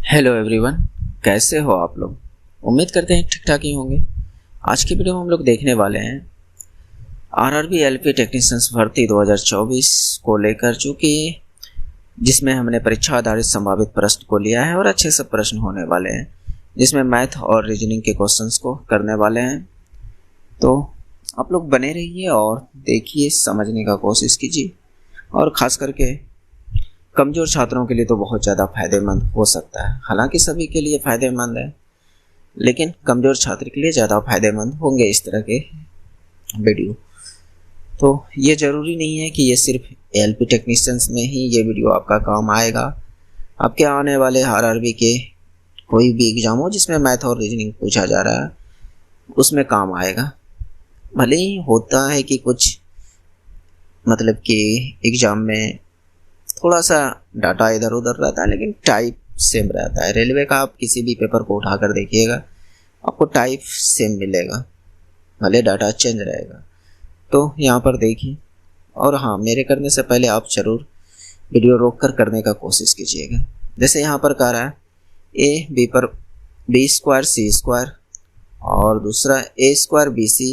Hello everyone, कैसे हो आप लोग। उम्मीद करते हैं ठीक ठाक ही होंगे। आज की वीडियो में हम लोग देखने वाले हैं आरआरबी एलपी टेक्नीशियंस भर्ती 2024 को लेकर, चूँकि जिसमें हमने परीक्षा आधारित संभावित प्रश्न को लिया है और अच्छे से प्रश्न होने वाले हैं, जिसमें मैथ और रीजनिंग के क्वेश्चंस को करने वाले हैं। तो आप लोग बने रहिए और देखिए, समझने का कोशिश कीजिए। और ख़ास करके कमज़ोर छात्रों के लिए तो बहुत ज़्यादा फ़ायदेमंद हो सकता है। हालांकि सभी के लिए फ़ायदेमंद है, लेकिन कमज़ोर छात्र के लिए ज़्यादा फ़ायदेमंद होंगे इस तरह के वीडियो। तो ये ज़रूरी नहीं है कि ये सिर्फ एलपी टेक्नीशियंस में ही ये वीडियो आपका काम आएगा। आपके आने वाले आरआरबी के कोई भी एग्ज़ाम हो जिसमें मैथ और रीजनिंग पूछा जा रहा है, उसमें काम आएगा। भले ही होता है कि कुछ मतलब कि एग्ज़ाम में थोड़ा सा डाटा इधर उधर रहता है, लेकिन टाइप सेम रहता है। रेलवे का आप किसी भी पेपर को उठाकर देखिएगा, आपको टाइप सेम मिलेगा, भले डाटा चेंज रहेगा। तो यहाँ पर देखिए, और हाँ, मेरे करने से पहले आप ज़रूर वीडियो रोक कर करने का कोशिश कीजिएगा। जैसे यहाँ पर कह रहा है ए बी पर बी स्क्वायर सी स्क्वायर, और दूसरा A square B C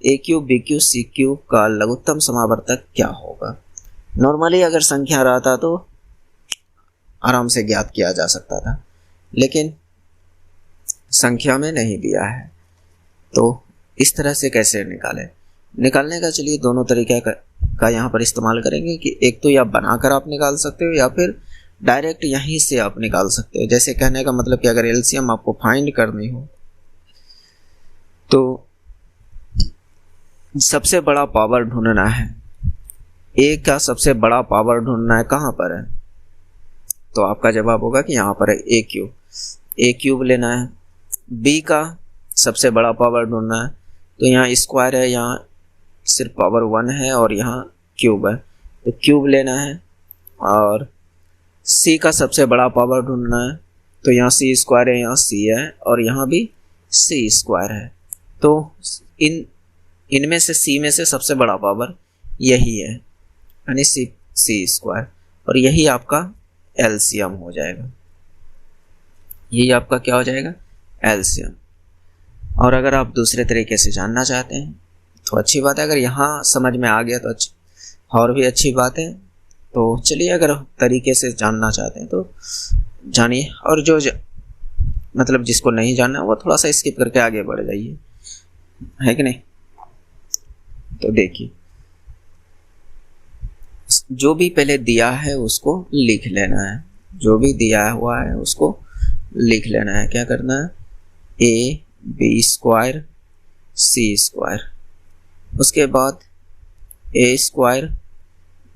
A cube B cube C cube का लघुत्तम समावर्तक क्या होगा। नॉर्मली अगर संख्या रहता तो आराम से ज्ञात किया जा सकता था, लेकिन संख्या में नहीं दिया है। तो इस तरह से कैसे निकालने का चलिए दोनों तरीके का यहाँ पर इस्तेमाल करेंगे कि एक तो या बनाकर आप निकाल सकते हो या फिर डायरेक्ट यहीं से आप निकाल सकते हो। जैसे कहने का मतलब कि अगर एलसीएम आपको फाइंड करनी हो तो सबसे बड़ा पावर ढूंढना है। ए का सबसे बड़ा पावर ढूंढना है, कहाँ पर है, तो आपका जवाब होगा कि यहाँ पर है ए क्यूब लेना है। बी का सबसे बड़ा पावर ढूंढना है, तो यहाँ स्क्वायर है, यहाँ सिर्फ पावर 1 है और यहाँ क्यूब है, तो क्यूब लेना है। और सी का सबसे बड़ा पावर ढूंढना है, तो यहाँ सी स्क्वायर है, यहाँ सी है और यहाँ भी सी स्क्वायर है। तो इनमें से सी में से सबसे बड़ा पावर यही है, यानी सी स्क्वायर, और यही आपका एलसीएम हो जाएगा। यही आपका क्या हो जाएगा, एलसीएम। और अगर आप दूसरे तरीके से जानना चाहते हैं तो अच्छी बात है, अगर यहाँ समझ में आ गया तो और भी अच्छी बात है। तो चलिए, अगर तरीके से जानना चाहते हैं तो जानिए, और जो मतलब जिसको नहीं जानना वो थोड़ा सा स्किप करके आगे बढ़ जाइए, है कि नहीं। तो देखिए, जो भी पहले दिया है उसको लिख लेना है, जो भी दिया हुआ है उसको लिख लेना है। क्या करना है, A B square C square, उसके बाद ए स्क्वायर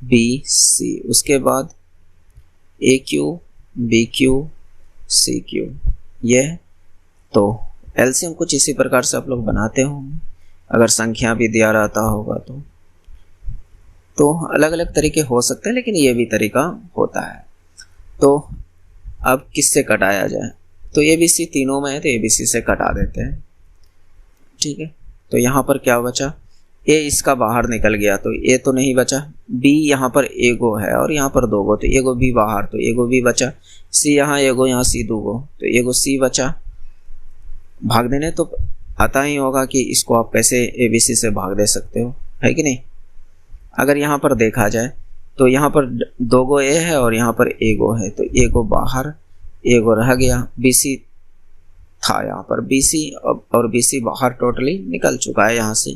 बी सी, उसके बाद A cube B cube C cube. ये तो एलसीएम कुछ इसी प्रकार से आप लोग बनाते होंगे, अगर संख्या भी दिया रहता होगा तो अलग अलग तरीके हो सकते हैं, लेकिन ये भी तरीका होता है। तो अब किससे कटाया जाए, तो ABC तीनों में है तो ABC से कटा देते हैं, ठीक है। तो यहाँ पर क्या बचा, A इसका बाहर निकल गया तो A तो नहीं बचा, B यहाँ पर एगो है और यहाँ पर दोगो, तो एगो B बाहर, तो एगो B बचा। C यहाँ एगो, यहाँ C दोगो, तो एगो C बचा। भाग देने तो आता ही होगा कि इसको आप कैसे ABC से भाग दे सकते हो, है कि नहीं। अगर यहाँ पर देखा जाए तो यहाँ पर दोगो ए है और यहाँ पर एगो है, तो एगो बाहर एगो रह गया। BC था यहाँ पर, BC और BC बाहर टोटली निकल चुका है यहाँ से,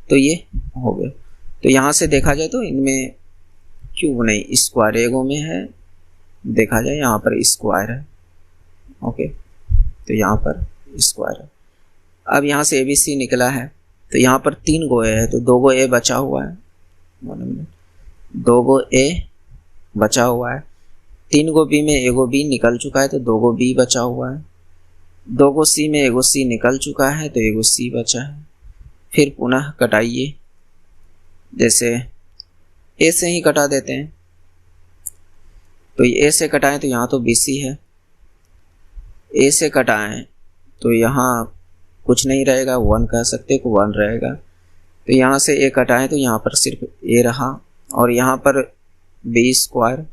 तो ये हो गए। तो यहाँ से देखा जाए तो इनमें क्यूब नहीं, स्क्वायर एगो में है, देखा जाए यहाँ पर स्क्वायर है, ओके, तो यहाँ पर स्क्वायर है। अब यहाँ से ABC निकला है तो यहाँ पर 3 गो ए है, तो 2 गो ए बचा हुआ है, 2 गो ए बचा हुआ है। 3 गो बी में एगो बी निकल चुका है, तो 2 गो बी बचा हुआ है। 2 गो सी में एगो सी निकल चुका है, तो एगो सी बचा है। फिर पुनः कटाइए, जैसे ए से ही कटा देते हैं, तो ए से कटाएं तो यहाँ तो BC है, ए से कटाएं तो यहाँ कुछ नहीं रहेगा, 1 कह सकते को 1 रहेगा। तो यहाँ से ए कटाएं तो यहाँ पर सिर्फ ए रहा, और यहाँ पर B स्क्वायर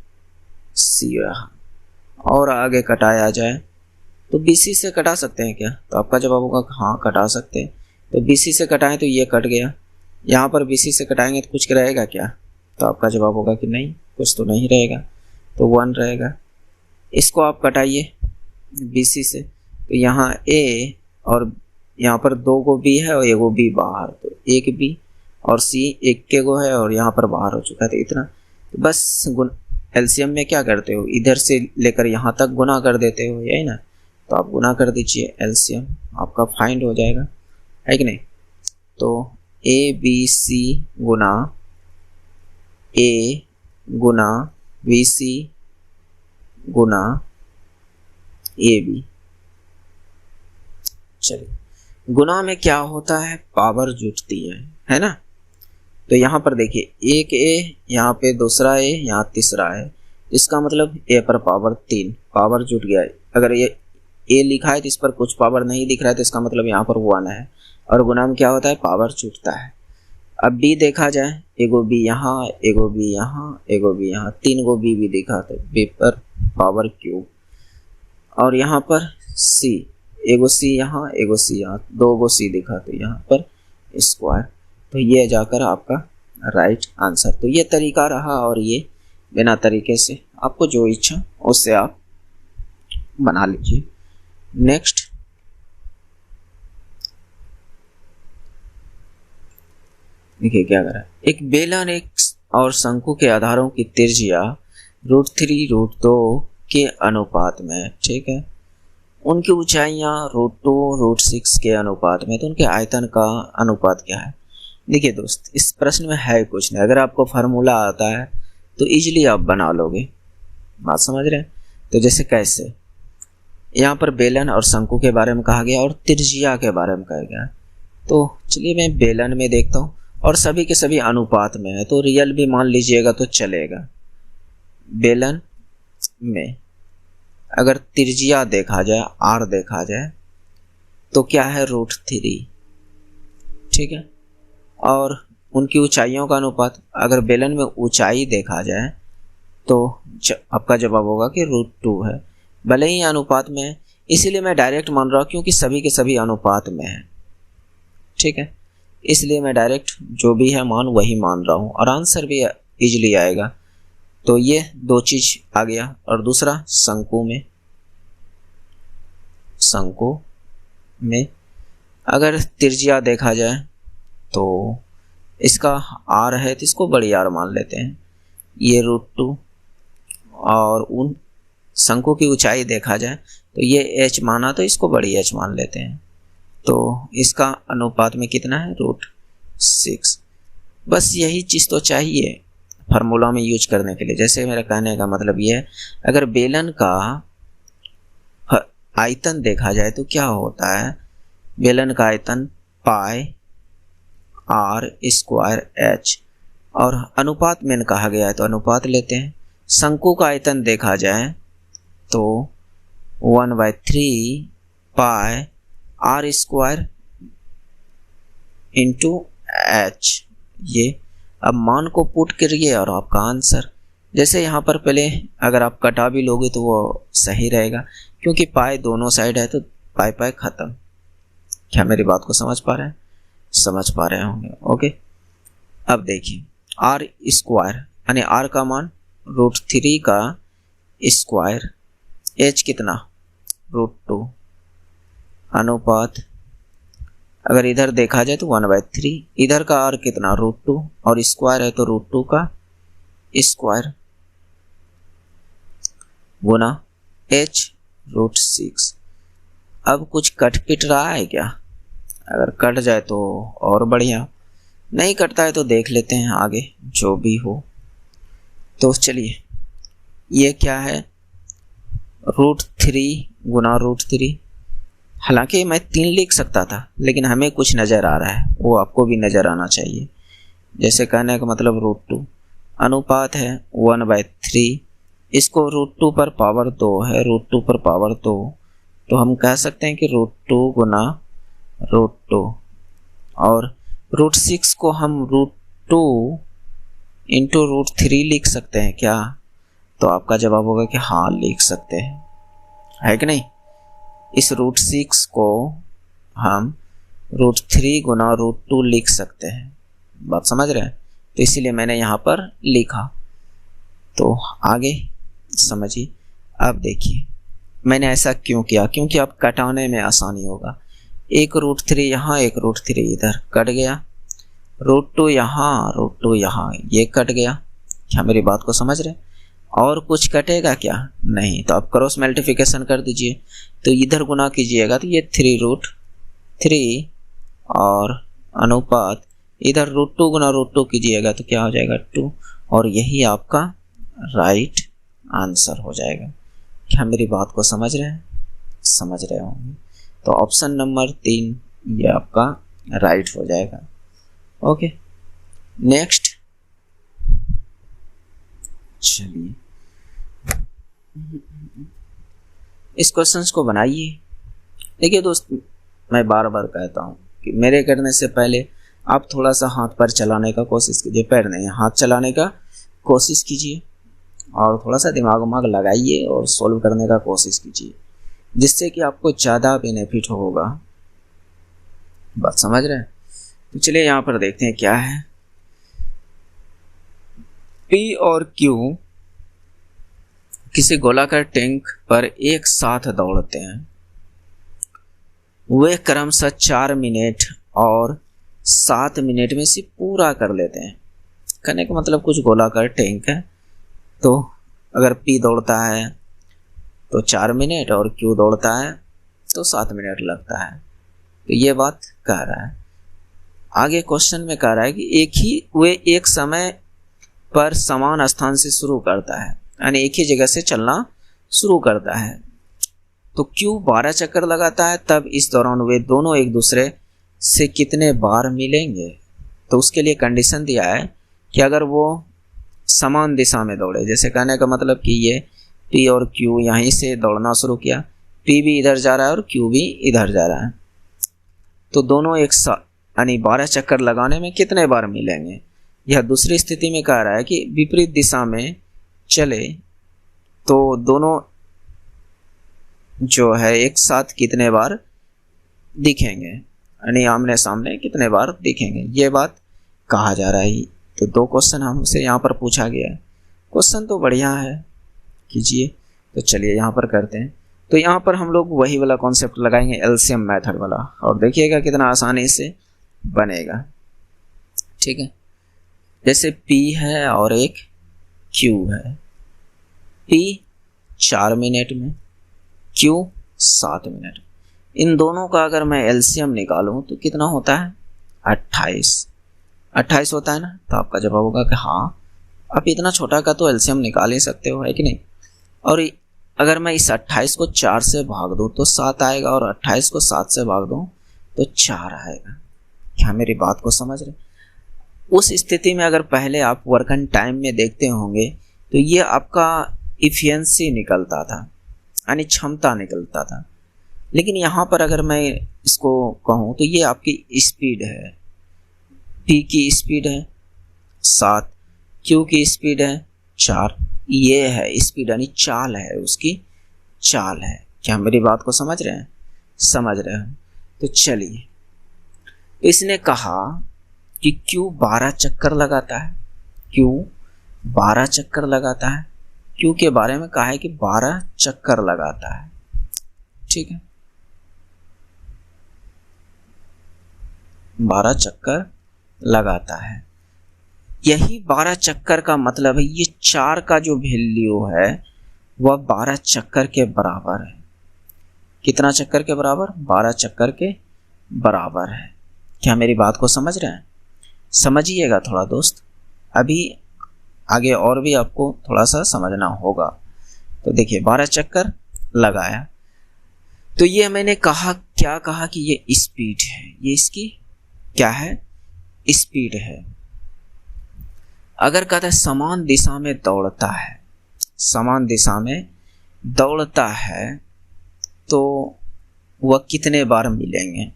C रहा। और आगे कटाया जाए तो BC से कटा सकते हैं क्या? तो आपका जवाब होगा हाँ कटा सकते हैं। तो BC से कटाएं तो ये कट गया, यहाँ पर BC से कटाएंगे तो कुछ रहेगा क्या? तो आपका जवाब होगा कि नहीं, कुछ तो नहीं रहेगा, तो 1 रहेगा। इसको आप कटाइए BC से, तो यहाँ A और यहाँ पर 2 गो B है और 1 गो B बाहर, तो 1 B और C 1 के गो है और यहाँ पर बाहर हो चुका है, तो इतना। तो बस एलसीएम में क्या करते हो, इधर से लेकर यहाँ तक गुना कर देते हो, यही ना? तो आप गुना कर दीजिए, एलसीएम आपका फाइंड हो जाएगा, है कि नहीं? तो ABC Guna A Guna BC Guna AB। चलिए, गुना में क्या होता है, पावर जुटती है ना? तो यहाँ पर देखिए, एक A, यहाँ पे दूसरा A, यहाँ तीसरा है, इसका मतलब A पर पावर 3, पावर जुट गया है। अगर ये A लिखा है तो इस पर कुछ पावर नहीं दिख रहा है, तो इसका मतलब यहाँ पर 1 है। और गुना में क्या होता है, पावर जुटता है। अब B देखा जाए, एगो B यहाँ, एगो B यहाँ, एगो B यहाँ, 3 गो B भी दिखा, तो B पर पावर क्यूब। और यहाँ पर C, एगो C यहाँ, एगो C यहाँ, 2 गो C दिखा, तो यहाँ पर स्क्वायर। तो ये जाकर आपका राइट आंसर। तो ये तरीका रहा, और ये बिना तरीके से आपको जो इच्छा उससे आप बना लीजिए। नेक्स्ट, देखिए क्या करा, एक बेलन एक और शंकु के आधारों की त्रिज्या √3 √2 के अनुपात में, ठीक है, उनकी ऊंचाइयां √2 √6 के अनुपात में, तो उनके आयतन का अनुपात क्या है? देखिए दोस्त, इस प्रश्न में है कुछ नहीं, अगर आपको फार्मूला आता है तो इजीली आप बना लोगे, बात समझ रहे हैं? तो जैसे कैसे, यहाँ पर बेलन और शंकु के बारे में कहा गया और त्रिज्या के बारे में कहा गया। तो चलिए मैं बेलन में देखता हूँ, और सभी के सभी अनुपात में है, तो रियल भी मान लीजिएगा तो चलेगा। बेलन में अगर त्रिज्या देखा जाए, R देखा जाए, तो क्या है, √3, ठीक है। और उनकी ऊंचाइयों का अनुपात, अगर बेलन में ऊंचाई देखा जाए तो आपका जवाब होगा कि √2 है, भले ही अनुपात में है, इसीलिए मैं डायरेक्ट मान रहा हूँ, क्योंकि सभी के सभी अनुपात में है, ठीक है, इसलिए मैं डायरेक्ट जो भी है मान वही मान रहा हूँ, और आंसर भी इजीली आएगा। तो ये 2 चीज आ गया। और दूसरा, शंकु में अगर त्रिज्या देखा जाए तो इसका R है, तो इसको बड़ी R मान लेते हैं, ये √2, और उन शंकु की ऊंचाई देखा जाए तो ये H माना, तो इसको बड़ी H मान लेते हैं, तो इसका अनुपात में कितना है, √6। बस यही चीज़ तो चाहिए फार्मूला में यूज करने के लिए। जैसे मेरा कहने का मतलब ये है, अगर बेलन का आयतन देखा जाए तो क्या होता है, बेलन का आयतन पाई R²H, और अनुपात में कहा गया है तो अनुपात लेते हैं। शंकु का आयतन देखा जाए तो 1/3 पाई R² इंटू H। ये अब मान को पुट करिए और आपका आंसर, जैसे यहाँ पर पहले अगर आप कटा भी लोगे तो वो सही रहेगा, क्योंकि पाई दोनों साइड है, तो पाई पाई खत्म। क्या मेरी बात को समझ पा रहे हैं? समझ पा रहे होंगे, ओके। अब देखिए, R² यानी R का मान √3 का स्क्वायर, H कितना, √2, अनुपात अगर इधर देखा जाए तो 1/3, इधर का R कितना, √2, और स्क्वायर है तो √2 का स्क्वायर गुना H √6। अब कुछ कट पिट रहा है क्या? अगर कट जाए तो और बढ़िया, नहीं कटता है तो देख लेते हैं आगे जो भी हो। तो चलिए, ये क्या है, √3 गुना √3। हालांकि मैं 3 लिख सकता था, लेकिन हमें कुछ नज़र आ रहा है, वो आपको भी नज़र आना चाहिए। जैसे कहने का मतलब √2, अनुपात है 1/3, इसको √2 पर पावर 2 है, √2 पर पावर 2, तो हम कह सकते हैं कि √2 गुना √2, और √6 को हम √2 इंटू √3 लिख सकते हैं क्या? तो आपका जवाब होगा कि हाँ लिख सकते हैं, है कि नहीं। इस √6 को हम √3 गुना √2 लिख सकते हैं, बात समझ रहे हैं। तो इसीलिए मैंने यहाँ पर लिखा। तो आगे समझिए। अब देखिए मैंने ऐसा क्यों किया, क्योंकि अब कटाने में आसानी होगा। एक √3 यहाँ, एक √3 इधर कट गया, √2 यहाँ, √2 यहाँ, ये कट गया। क्या मेरी बात को समझ रहे? और कुछ कटेगा क्या? नहीं। तो आप क्रॉस मल्टीप्लिकेशन कर दीजिए, तो इधर गुना कीजिएगा तो ये 3√3 और अनुपात इधर √2 गुना √2 कीजिएगा तो क्या हो जाएगा 2, और यही आपका राइट आंसर हो जाएगा। क्या मेरी बात को समझ रहे हैं? समझ रहे होंगे। तो ऑप्शन नंबर 3 ये आपका राइट हो जाएगा। ओके, नेक्स्ट चलिए इस क्वेश्चंस को बनाइए। देखिए दोस्त, मैं बार बार कहता हूँ कि मेरे करने से पहले आप थोड़ा सा हाथ पैर चलाने का कोशिश कीजिए, पैर नहीं हाथ चलाने का कोशिश कीजिए, और थोड़ा सा दिमाग उमाग लगाइए और सॉल्व करने का कोशिश कीजिए, जिससे कि आपको ज़्यादा बेनिफिट होगा। बात समझ रहे हैं? तो चलिए यहाँ पर देखते हैं क्या है। P और Q किसी गोलाकार टैंक पर एक साथ दौड़ते हैं। वे क्रमशः 4 मिनट और 7 मिनट में से पूरा कर लेते हैं। कहने का मतलब कुछ गोलाकार टैंक है, तो अगर P दौड़ता है तो 4 मिनट और Q दौड़ता है तो 7 मिनट लगता है। तो ये बात कह रहा है। आगे क्वेश्चन में कह रहा है कि वे एक समय पर समान स्थान से शुरू करता है, यानी एक ही जगह से चलना शुरू करता है। तो Q 12 चक्कर लगाता है, तब इस दौरान वे दोनों एक दूसरे से कितने बार मिलेंगे। तो उसके लिए कंडीशन दिया है कि अगर वो समान दिशा में दौड़े, जैसे कहने का मतलब कि ये P और Q यहीं से दौड़ना शुरू किया, P भी इधर जा रहा है और Q भी इधर जा रहा है, तो दोनों एक साथ यानी 12 चक्कर लगाने में कितने बार मिलेंगे। यह दूसरी स्थिति में कह रहा है कि विपरीत दिशा में चले तो दोनों जो है एक साथ कितने बार दिखेंगे, यानी आमने सामने कितने बार दिखेंगे, ये बात कहा जा रहा है। तो 2 क्वेश्चन हमसे यहाँ पर पूछा गया है। क्वेश्चन तो बढ़िया है, कीजिए। तो चलिए यहाँ पर करते हैं। तो यहाँ पर हम लोग वही वाला कॉन्सेप्ट लगाएंगे, एलसीएम मेथड वाला, और देखिएगा कितना आसानी से बनेगा। ठीक है, जैसे P है और एक Q है। P 4 मिनट में, Q 7 मिनट। इन दोनों का अगर मैं एलसीएम निकालूं तो कितना होता है 28 होता है ना। तो आपका जवाब होगा कि हाँ, आप इतना छोटा का तो एलसीएम निकाल ही सकते हो, है कि नहीं। और अगर मैं इस 28 को 4 से भाग दूं तो 7 आएगा, और 28 को 7 से भाग दूं तो 4 आएगा। क्या मेरी बात को समझ रहे? उस स्थिति में अगर पहले आप वर्क एंड टाइम में देखते होंगे तो ये आपका इफिशिएंसी निकलता था, यानी क्षमता निकलता था। लेकिन यहाँ पर अगर मैं इसको कहूँ तो ये आपकी स्पीड है। P की स्पीड है 7, Q की स्पीड है 4, ये है स्पीड, यानी चाल है, उसकी चाल है। क्या मेरी बात को समझ रहे हैं? समझ रहे हैं। तो चलिए, इसने कहा कि Q 12 चक्कर लगाता है, Q 12 चक्कर लगाता है। Q के बारे में कहा है कि 12 चक्कर लगाता है। ठीक है, 12 चक्कर लगाता है। यही 12 चक्कर का मतलब है ये 4 का जो वैल्यू है वह 12 चक्कर के बराबर है। कितना चक्कर के बराबर? 12 चक्कर के बराबर है। क्या मेरी बात को समझ रहे हैं? समझिएगा थोड़ा दोस्त, अभी आगे और भी आपको थोड़ा सा समझना होगा। तो देखिए 12 चक्कर लगाया, तो ये मैंने कहा, क्या कहा कि ये स्पीड है, ये इसकी क्या है? स्पीड है। अगर कहता है समान दिशा में दौड़ता है, समान दिशा में दौड़ता है तो वह कितने बार मिलेंगे।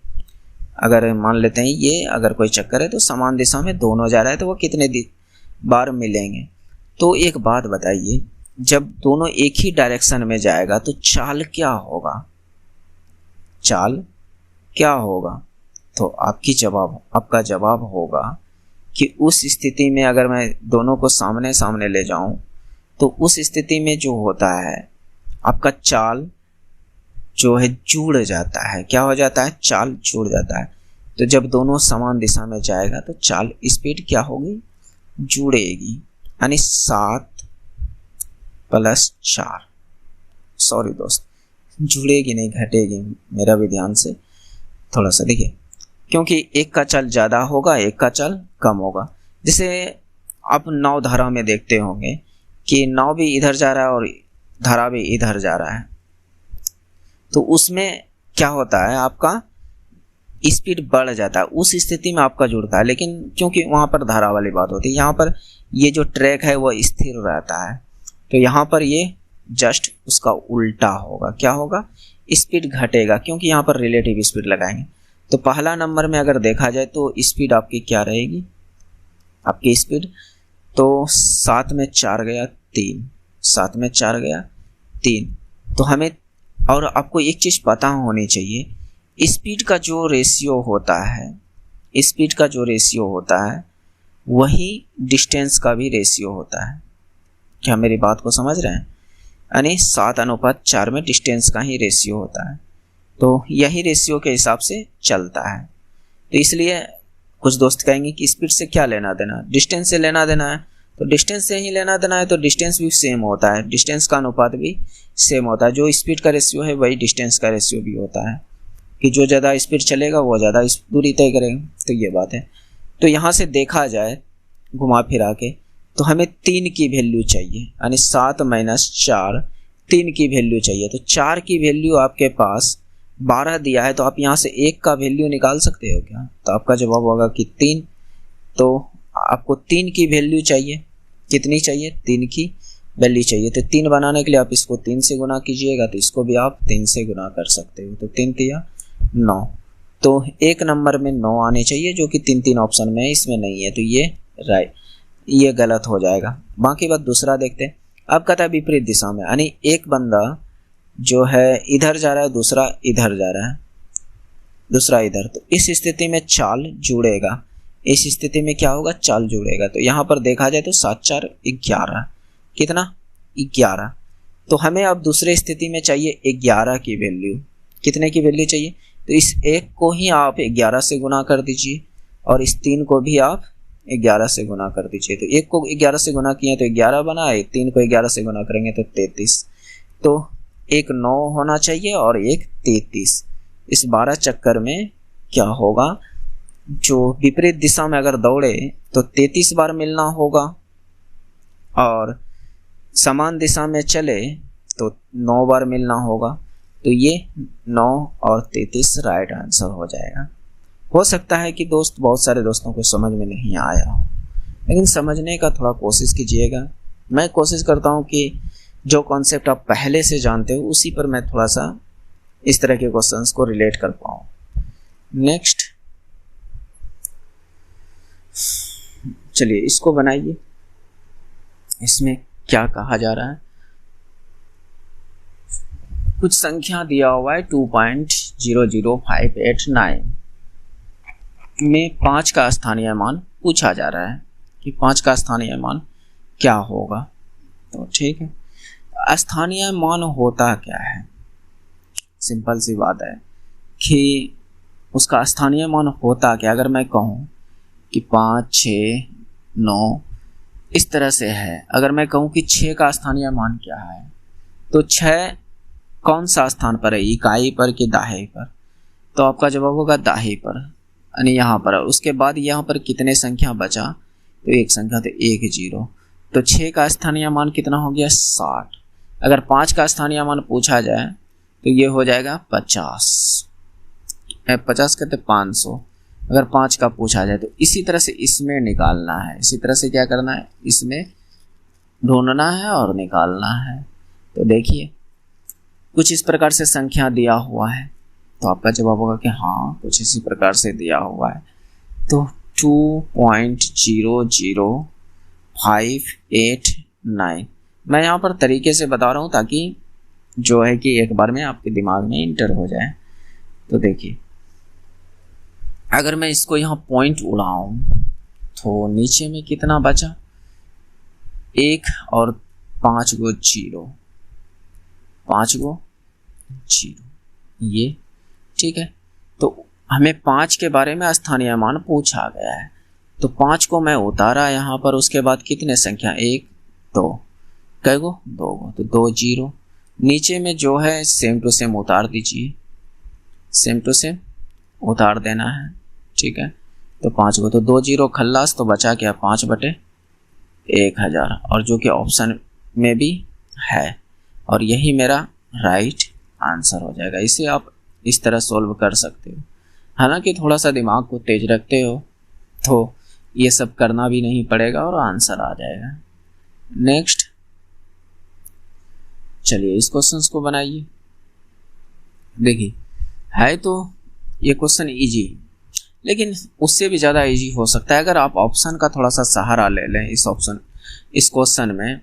अगर मान लेते हैं ये अगर कोई चक्कर है तो समान दिशा में दोनों जा रहा है तो वो कितने बार मिलेंगे। तो एक बात बताइए, जब दोनों एक ही डायरेक्शन में जाएगा तो चाल क्या होगा, चाल क्या होगा? तो आपका जवाब होगा कि उस स्थिति में अगर मैं दोनों को सामने सामने ले जाऊं तो उस स्थिति में जो होता है आपका चाल जो है जुड़ जाता है। क्या हो जाता है? चाल जुड़ जाता है। तो जब दोनों समान दिशा में जाएगा तो चाल स्पीड क्या होगी? जुड़ेगी। यानी 7 + 4, सॉरी दोस्त, जुड़ेगी नहीं, घटेगी। मेरा भी ध्यान से थोड़ा सा देखिए, क्योंकि एक का चाल ज़्यादा होगा, एक का चाल कम होगा। जैसे आप नाव धारा में देखते होंगे कि नाव भी इधर जा रहा है और धारा भी इधर जा रहा है, तो उसमें क्या होता है, आपका स्पीड बढ़ जाता है। उस स्थिति में आपका जुड़ता है, लेकिन क्योंकि वहाँ पर धारा वाली बात होती है, यहाँ पर ये जो ट्रैक है वो स्थिर रहता है, तो यहाँ पर ये जस्ट उसका उल्टा होगा। क्या होगा? स्पीड घटेगा, क्योंकि यहाँ पर रिलेटिव स्पीड लगाएंगे। तो पहला नंबर में अगर देखा जाए तो स्पीड आपकी क्या रहेगी? आपकी स्पीड तो 7 में 4 गया 3, 7 में 4 गया 3। तो हमें और आपको एक चीज़ पता होनी चाहिए, स्पीड का जो रेशियो होता है, स्पीड का जो रेशियो होता है वही डिस्टेंस का भी रेशियो होता है। क्या मेरी बात को समझ रहे हैं? यानी 7:4 में डिस्टेंस का ही रेशियो होता है, तो यही रेशियो के हिसाब से चलता है। तो इसलिए कुछ दोस्त कहेंगे कि स्पीड से क्या लेना देना, डिस्टेंस से लेना देना है। तो डिस्टेंस से ही लेना देना है, तो डिस्टेंस भी सेम होता है, डिस्टेंस का अनुपात भी सेम होता है। जो स्पीड का रेशियो है वही डिस्टेंस का रेशियो भी होता है, कि जो ज़्यादा स्पीड चलेगा वो ज़्यादा दूरी तय करेगा। तो ये बात है। तो यहाँ से देखा जाए घुमा फिरा के तो हमें 3 की वैल्यू चाहिए, यानी 7 - 4, 3 की वैल्यू चाहिए। तो 4 की वैल्यू आपके पास 12 दिया है, तो आप यहाँ से 1 का वैल्यू निकाल सकते हो क्या? तो आपका जवाब होगा कि 3। तो आपको 3 की वैल्यू चाहिए। कितनी चाहिए? 3 की वैल्यू चाहिए। तो 3 बनाने के लिए आप इसको 3 से गुना कीजिएगा, तो इसको भी आप 3 से गुना कर सकते हो। तो 3 तिया 9। तो एक नंबर में 9 आने चाहिए, जो कि 3 ऑप्शन में है, इसमें नहीं है, तो ये गलत हो जाएगा। बाकी बात दूसरा देखते हैं। अब कहता है विपरीत दिशा में, यानी एक बंदा जो है इधर जा रहा है, दूसरा इधर जा रहा है, दूसरा इधर। तो इस स्थिति में चाल जुड़ेगा। इस स्थिति में क्या होगा? चाल जुड़ेगा। तो यहाँ पर देखा जाए तो 7 4 11, कितना? 11। तो हमें अब दूसरे स्थिति में चाहिए 11 की वैल्यू। कितने की वैल्यू चाहिए? तो इस 1 को ही आप 11 से गुना कर दीजिए और इस 3 को भी आप 11 से गुना कर दीजिए। तो 1 को 11 से गुना किए तो 11 बना, 3 को 11 से गुना करेंगे तो 33। तो एक 9 होना चाहिए और एक 33। इस 12 चक्कर में क्या होगा? जो विपरीत दिशा में अगर दौड़े तो 33 बार मिलना होगा, और समान दिशा में चले तो 9 बार मिलना होगा। तो ये 9 और 33 राइट आंसर हो जाएगा। हो सकता है कि दोस्त बहुत सारे दोस्तों को समझ में नहीं आया हो, लेकिन समझने का थोड़ा कोशिश कीजिएगा। मैं कोशिश करता हूँ कि जो कॉन्सेप्ट आप पहले से जानते हो उसी पर मैं थोड़ा सा इस तरह के क्वेश्चंस को रिलेट कर पाऊँ। नेक्स्ट, चलिए इसको बनाइए। इसमें क्या कहा जा रहा है? कुछ संख्या दिया हुआ है 2.00589 में 5 का स्थानीय मान पूछा जा रहा है कि 5 का स्थानीय मान क्या होगा। तो ठीक है, स्थानीय मान होता क्या है? सिंपल सी बात है कि उसका स्थानीय मान होता क्या। अगर मैं कहूँ कि 5 6 9 इस तरह से है, अगर मैं कहूँ कि 6 का स्थानीय मान क्या है, तो 6 कौन सा स्थान पर है, इकाई पर कि दाहे पर? तो आपका जवाब होगा दाहे पर, यानी यहाँ पर। उसके बाद यहाँ पर कितने संख्या बचा? तो एक संख्या, तो 1 0। तो 6 का स्थानीय मान कितना हो गया? 60। अगर 5 का स्थानीय मान पूछा जाए तो ये हो जाएगा 50। 50 कहते 500। अगर 5 का पूछा जाए तो इसी तरह से इसमें निकालना है। इसी तरह से क्या करना है? इसमें ढूंढना है और निकालना है। तो देखिए कुछ इस प्रकार से संख्या दिया हुआ है, तो आपका जवाब होगा कि हाँ कुछ इसी प्रकार से दिया हुआ है। तो 2.00589 मैं यहाँ पर तरीके से बता रहा हूँ ताकि जो है कि एक बार में आपके दिमाग में इंटर हो जाए। तो देखिए, अगर मैं इसको यहाँ पॉइंट उड़ाऊं तो नीचे में कितना बचा, 1 और 5 गो 0, 5 गो 0, ये ठीक है। तो हमें 5 के बारे में स्थानीय मान पूछा गया है, तो 5 को मैं उतारा यहाँ पर, उसके बाद कितने संख्या, 1 2, कै गो, 2 गो, तो 2 0। नीचे में जो है सेम टू सेम उतार दीजिए, सेम टू सेम उतार देना है, ठीक है। तो 5 गो, तो 2 0 खल्लास, तो बचा क्या, 5/1000, और जो कि ऑप्शन में भी है, और यही मेरा राइट आंसर हो जाएगा। इसे आप इस तरह सोल्व कर सकते हो। हालांकि थोड़ा सा दिमाग को तेज रखते हो तो ये सब करना भी नहीं पड़ेगा और आंसर आ जाएगा। नेक्स्ट, चलिए इस क्वेश्चन को बनाइए। देखिए, है तो ये क्वेश्चन इजी, लेकिन उससे भी ज़्यादा इजी हो सकता है अगर आप ऑप्शन का थोड़ा सा सहारा ले लें इस क्वेश्चन में,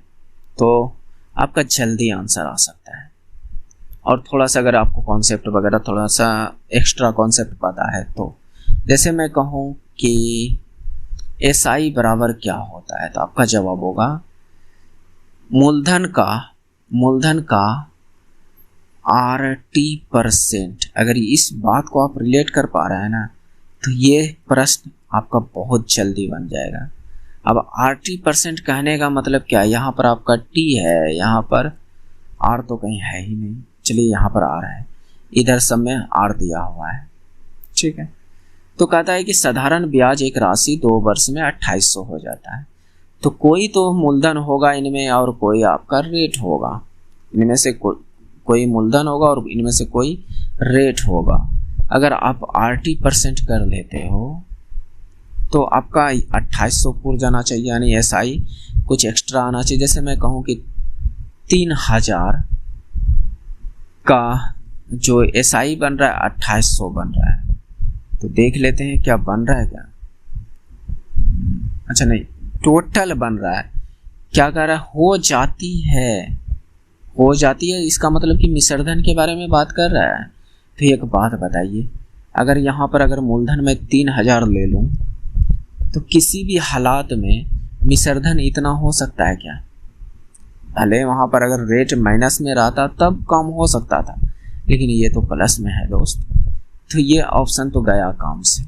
तो आपका जल्दी आंसर आ सकता है। और थोड़ा सा अगर आपको कॉन्सेप्ट वगैरह थोड़ा सा एक्स्ट्रा कॉन्सेप्ट पता है, तो जैसे मैं कहूँ कि SI बराबर क्या होता है, तो आपका जवाब होगा मूलधन का RT%। अगर इस बात को आप रिलेट कर पा रहे हैं ना, तो ये प्रश्न आपका बहुत जल्दी बन जाएगा। अब RT% कहने का मतलब क्या है, यहाँ पर आपका T है, यहाँ पर R तो कहीं है ही नहीं, चलिए यहाँ पर R है, इधर सब में R दिया हुआ है, ठीक है। तो कहता है कि साधारण ब्याज एक राशि 2 वर्ष में 2800 हो जाता है। तो कोई तो मूलधन होगा इनमें और कोई आपका रेट होगा, इनमें से कोई मूलधन होगा और इनमें से कोई रेट होगा। अगर आप RT% कर लेते हो तो आपका 2800 पूर जाना चाहिए, यानी SI कुछ एक्स्ट्रा आना चाहिए। जैसे मैं कहूँ कि 3000 का जो SI बन रहा है 2800 बन रहा है, तो देख लेते हैं क्या बन रहा है क्या। अच्छा नहीं, टोटल बन रहा है, क्या कह रहा है, हो जाती है, इसका मतलब कि मिश्रधन के बारे में बात कर रहा है। तो एक बात बताइए, अगर यहाँ पर अगर मूलधन में 3000 ले लूँ तो किसी भी हालात में मिश्रधन इतना हो सकता है क्या? भले वहाँ पर अगर रेट माइनस में रहता तब कम हो सकता था, लेकिन ये तो प्लस में है दोस्त। तो ये ऑप्शन तो गया काम से,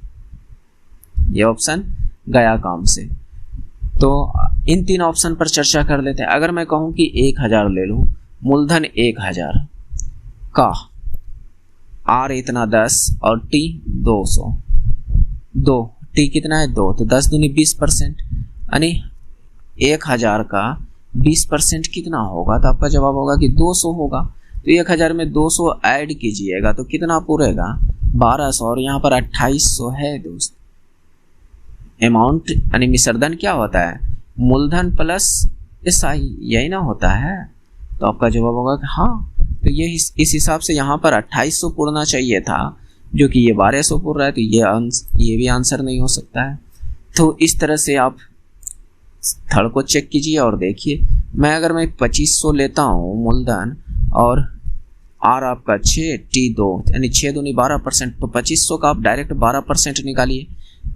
ये ऑप्शन गया काम से। तो इन 3 ऑप्शन पर चर्चा कर लेते हैं। अगर मैं कहूँ कि 1000 ले लूँ, मूलधन 1000 का R इतना 10 और T 200, 2 T कितना है 2, तो 10 दूनी 20%, यानी 1000 का 20% कितना होगा, तो आपका जवाब होगा कि 200 होगा। तो 1000 में 200 ऐड कीजिएगा तो कितना पूरेगा, 1200, और यहाँ पर 2800 है दोस्त। अमाउंट यानी मिश्रधन क्या होता है, मूलधन प्लस SI, यही ना होता है। तो आपका जवाब होगा कि हाँ। तो ये इस हिसाब से यहाँ पर 2800 पूरना चाहिए था, जो कि ये 1200 पूर रहा है, तो ये भी आंसर नहीं हो सकता है। तो इस तरह से आप थर्ड को चेक कीजिए और देखिए। मैं 2500 लेता हूँ मूलधन और R आपका 6 T 2, यानी 6 दूनी 12%, तो 2500 का आप डायरेक्ट 12% निकालिए।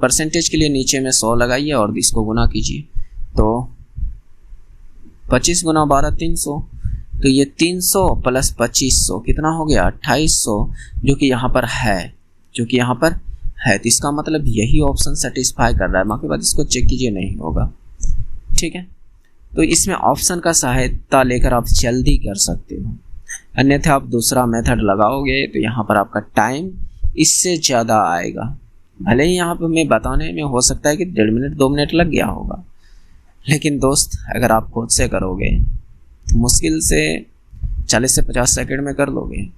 परसेंटेज के लिए नीचे में 100 लगाइए और इसको गुना कीजिए, तो 25 गुना 12 300, तो ये 300 प्लस 2500 कितना हो गया 2800, जो कि यहाँ पर है, तो इसका मतलब यही ऑप्शन सेटिस्फाई कर रहा है। बाकी बात इसको चेक कीजिए, नहीं होगा, ठीक है। तो इसमें ऑप्शन का सहायता लेकर आप जल्दी कर सकते हो, अन्यथा आप दूसरा मेथड लगाओगे तो यहाँ पर आपका टाइम इससे ज़्यादा आएगा। भले ही यहाँ पर मैं बताने में हो सकता है कि 1.5 मिनट 2 मिनट लग गया होगा, लेकिन दोस्त अगर आप खुद से करोगे तो मुश्किल से 40 से 50 सेकंड में कर लोगे।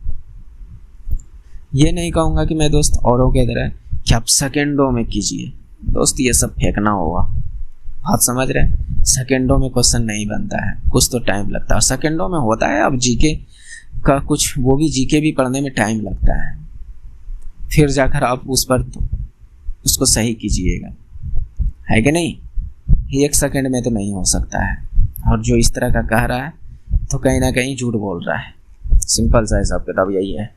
ये नहीं कहूँगा कि मैं दोस्त औरों के तरह कि आप सेकंडों में कीजिए दोस्त, ये सब फेंकना होगा। बात समझ रहे हैं, सेकंडों में क्वेश्चन नहीं बनता है, कुछ तो टाइम लगता है। सेकंडों में होता है, अब जीके का कुछ, वो भी जीके भी पढ़ने में टाइम लगता है, फिर जाकर आप उस पर उसको सही कीजिएगा, है कि नहीं। 1 सेकंड में तो नहीं हो सकता है। और जो इस तरह का कह रहा है तो कहीं ना कहीं झूठ बोल रहा है। सिंपल सा हिसाब किताब यही है।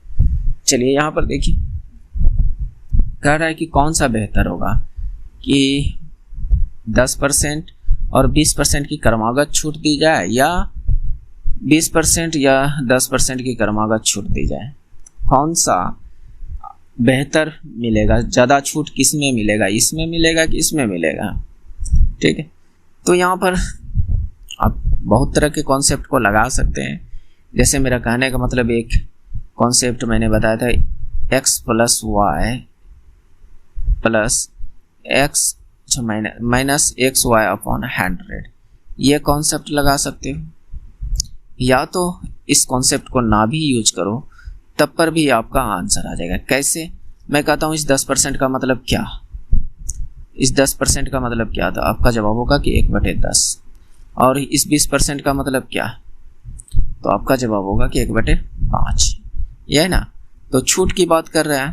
चलिए यहाँ पर देखिए, कह रहा है कि कौन सा बेहतर होगा कि 10% और 20% की क्रमागत छूट दी जाए या 20% या 10% की क्रमागत छूट दी जाए। कौन सा बेहतर मिलेगा, ज़्यादा छूट किस में मिलेगा, इसमें मिलेगा कि इसमें मिलेगा। ठीक है, तो यहाँ पर आप बहुत तरह के कॉन्सेप्ट को लगा सकते हैं। जैसे मेरा कहने का मतलब एक कॉन्सेप्ट मैंने बताया था, x plus Y plus X minus X Y upon 100, ये कॉन्सेप्ट लगा सकते हो। या तो इस कॉन्सेप्ट को ना भी यूज करो, तब पर भी आपका आंसर आ जाएगा। कैसे? मैं कहता हूँ इस 10% का मतलब क्या, इस 10% का मतलब क्या, तो आपका जवाब होगा कि 1/10। और इस 20% का मतलब क्या, तो आपका जवाब होगा कि 1/5। यह है ना। तो छूट की बात कर रहा है,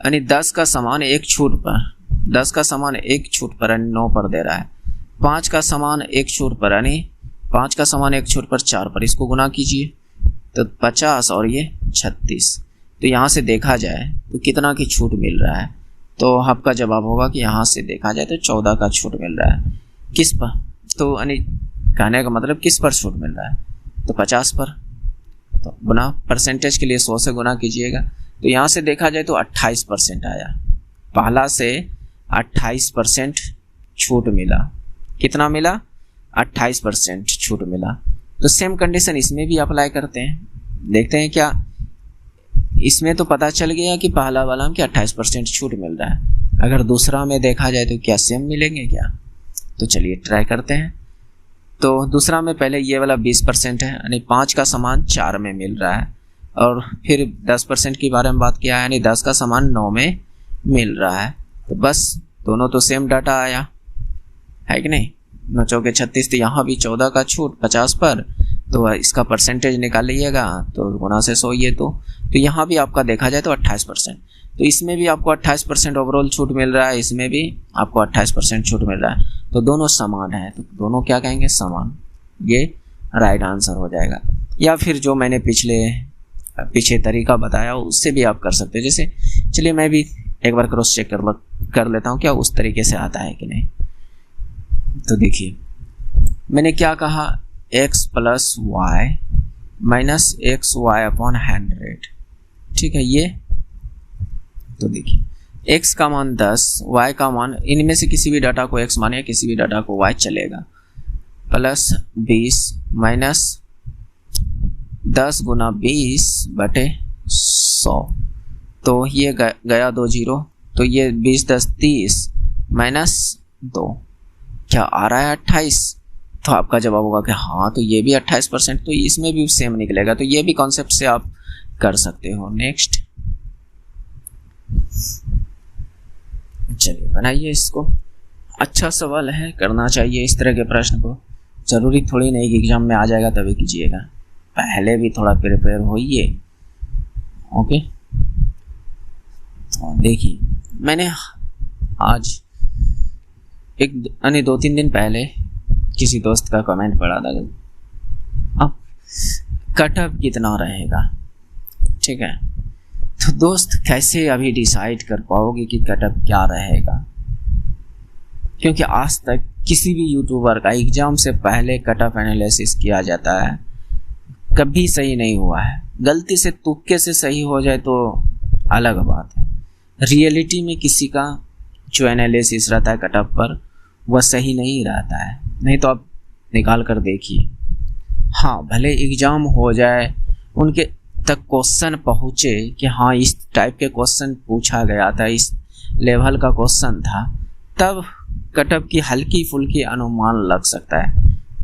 यानी 10 का समान एक छूट पर, 10 का समान एक छूट पर यानी 9 पर दे रहा है। 5 का समान एक छूट पर यानी 5 का समान एक छूट पर 4 पर, इसको गुना कीजिए तो 50 और ये 36। तो यहाँ से देखा जाए तो कितना की छूट मिल रहा है, तो आपका जवाब होगा कि यहाँ से देखा जाए तो 14 का छूट मिल रहा है। किस पर, तो यानी कहने का मतलब किस पर छूट मिल रहा है, तो 50 पर। तो गुना परसेंटेज के लिए 100 से गुना कीजिएगा, तो यहाँ से देखा जाए तो 28% आया। पहला से 28% छूट मिला। कितना मिला? 28% छूट मिला। तो सेम कंडीशन इसमें भी अप्लाई करते हैं, देखते हैं क्या। इसमें तो पता चल गया कि पहला वाला में क्या 28% छूट मिल रहा है, अगर दूसरा में देखा जाए तो क्या सेम मिलेंगे क्या? तो चलिए ट्राई करते हैं। तो दूसरा में पहले ये वाला 20% है, यानी 5 का समान 4 में मिल रहा है। और फिर 10% के बारे में बात किया, यानी 10 का समान 9 में मिल रहा है। तो बस दोनों तो सेम डाटा आया है कि नहीं। 9 चौके 36, तो यहाँ भी 14 का छूट 50 पर, तो इसका परसेंटेज निकालिएगा तो गुना से 100 ये तो यहाँ भी आपका देखा जाए तो 28%। तो इसमें भी आपको 28% ओवरऑल छूट मिल रहा है, इसमें भी आपको 28% छूट मिल रहा है। तो दोनों समान है, तो दोनों क्या कहेंगे? समान। ये राइट आंसर हो जाएगा। या फिर जो मैंने पीछे तरीका बताया उससे भी आप कर सकते हो। जैसे चलिए मैं भी एक बार क्रॉस चेक कर लेता हूँ क्या उस तरीके से आता है कि नहीं। तो देखिए मैंने क्या कहा, x plus Y minus X Y upon 100। ठीक है, ये तो देखिए x का मान 10, y का मान, इनमें से किसी भी डाटा को x माने, किसी भी डाटा को y चलेगा, प्लस 20 माइनस 10 गुना 20/100। तो ये गया 2 0, तो ये 20 10 30 माइनस 2 क्या आ रहा है 28। तो आपका जवाब होगा कि हाँ, तो ये भी 28%, तो इसमें भी सेम निकलेगा। तो ये भी कॉन्सेप्ट से आप कर सकते हो। नेक्स्ट चलिए बनाइए इसको। अच्छा सवाल है, करना चाहिए इस तरह के प्रश्न को। जरूरी थोड़ी नहीं कि एग्जाम में आ जाएगा तभी कीजिएगा, पहले भी थोड़ा प्रिपेयर होइए। ओके, तो देखिए मैंने आज एक 2-3 दिन पहले किसी दोस्त का कमेंट पढ़ा था, अब कटअप कितना रहेगा। ठीक है, तो दोस्त कैसे अभी डिसाइड कर पाओगे कि कटअप क्या रहेगा, क्योंकि आज तक किसी भी यूट्यूबर का एग्जाम से पहले कटअप एनालिसिस किया जाता है, कभी सही नहीं हुआ है। गलती से तुक्के से सही हो जाए तो अलग बात है, रियलिटी में किसी का जो एनालिसिस रहता है कटअप पर वह सही नहीं रहता है। नहीं तो आप निकाल कर देखिए, हाँ भले एग्जाम हो जाए, उनके तक क्वेश्चन पहुँचे कि हाँ इस टाइप के क्वेश्चन पूछा गया था, इस लेवल का क्वेश्चन था, तब कटअप की हल्की फुल्की अनुमान लग सकता है,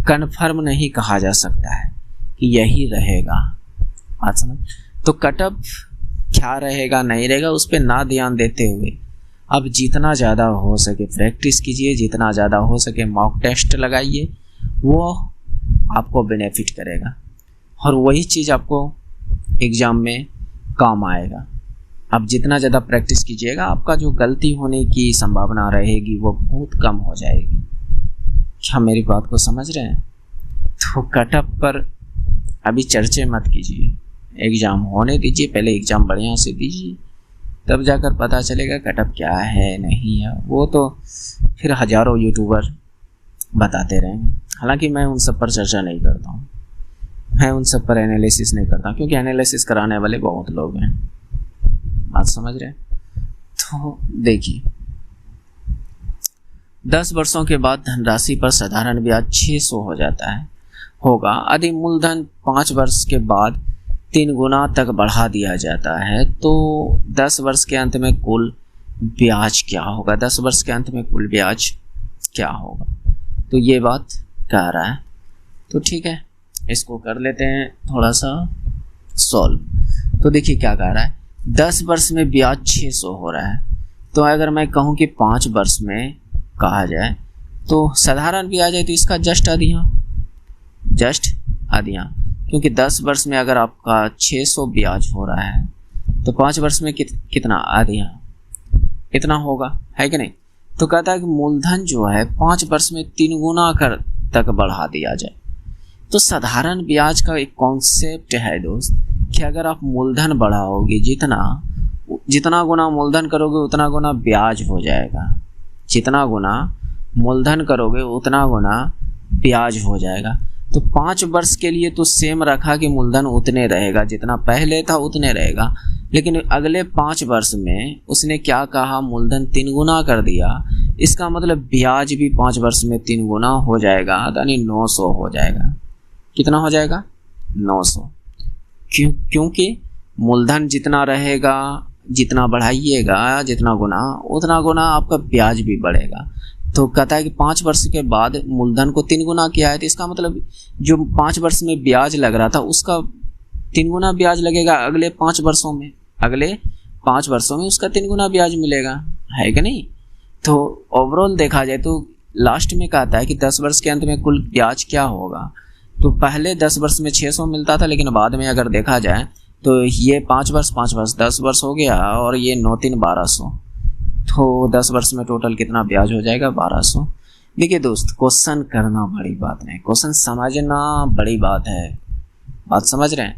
कन्फर्म नहीं कहा जा सकता है कि यही रहेगा। बात समझ। तो कटअप क्या रहेगा नहीं रहेगा उस पर ना ध्यान देते हुए अब जितना ज़्यादा हो सके प्रैक्टिस कीजिए, जितना ज़्यादा हो सके मॉक टेस्ट लगाइए, वो आपको बेनिफिट करेगा और वही चीज़ आपको एग्ज़ाम में काम आएगा। अब जितना ज़्यादा प्रैक्टिस कीजिएगा आपका जो गलती होने की संभावना रहेगी वो बहुत कम हो जाएगी। क्या मेरी बात को समझ रहे हैं? तो कटअप पर अभी चर्चे मत कीजिए, एग्ज़ाम होने दीजिए, पहले एग्ज़ाम बढ़िया से दीजिए, तब जाकर पता चलेगा कटअप क्या है नहीं है। वो तो फिर हज़ारों यूट्यूबर बताते रहेंगे। हालांकि मैं उन सब पर चर्चा नहीं करता हूँ, मैं उन सब पर एनालिसिस नहीं करता, क्योंकि एनालिसिस कराने वाले बहुत लोग हैं, बात समझ रहे हैं। तो देखिए, 10 वर्षों के बाद धनराशि पर साधारण ब्याज 600 हो जाता है होगा यदि मूलधन 5 वर्ष के बाद 3 गुना तक बढ़ा दिया जाता है। तो 10 वर्ष के अंत में कुल ब्याज क्या होगा, 10 वर्ष के अंत में कुल ब्याज क्या होगा, तो ये बात कह रहा है। तो ठीक है, इसको कर लेते हैं थोड़ा सा सॉल्व। तो देखिए क्या कह रहा है, 10 वर्ष में ब्याज 600 हो रहा है। तो अगर मैं कहूँ कि 5 वर्ष में कहा जाए तो साधारण ब्याज है तो इसका जस्ट आधियाँ, क्योंकि 10 वर्ष में अगर आपका 600 ब्याज हो रहा है तो 5 वर्ष में कितना आधियाँ इतना होगा, है कि नहीं। तो कहता है कि मूलधन जो है 5 वर्ष में 3 गुना तक बढ़ा दिया जाए। तो साधारण ब्याज का एक कॉन्सेप्ट है दोस्त कि अगर आप मूलधन बढ़ाओगे, जितना गुना मूलधन करोगे उतना गुना ब्याज हो जाएगा, जितना गुना मूलधन करोगे उतना गुना ब्याज हो जाएगा। तो 5 वर्ष के लिए तो सेम रखा कि मूलधन उतने रहेगा, जितना पहले था उतने रहेगा, लेकिन अगले 5 वर्ष में उसने क्या कहा, मूलधन 3 गुना कर दिया। इसका मतलब ब्याज भी 5 वर्ष में 3 गुना हो जाएगा, यानी 900 हो जाएगा। कितना हो जाएगा, 900। क्योंकि मूलधन जितना रहेगा, जितना बढ़ाइएगा जितना गुना, उतना गुना आपका ब्याज भी बढ़ेगा। तो कहता है कि 5 वर्ष के बाद मूलधन को 3 गुना किया है, तो इसका मतलब जो 5 वर्ष में ब्याज लग रहा था उसका 3 गुना ब्याज लगेगा अगले 5 वर्षों में, अगले 5 वर्षों में उसका 3 गुना ब्याज मिलेगा, है कि नहीं। तो ओवरऑल देखा जाए तो लास्ट में कहता है कि 10 वर्ष के अंत में कुल ब्याज क्या होगा। तो पहले 10 वर्ष में 600 मिलता था, लेकिन बाद में अगर देखा जाए तो ये 5 वर्ष 10 वर्ष हो गया, और ये 9 3 1200। तो 10 वर्ष में टोटल कितना ब्याज हो जाएगा, 1200। देखिए दोस्त, क्वेश्चन करना बड़ी बात नहीं, क्वेश्चन समझना बड़ी बात है, बात समझ रहे हैं।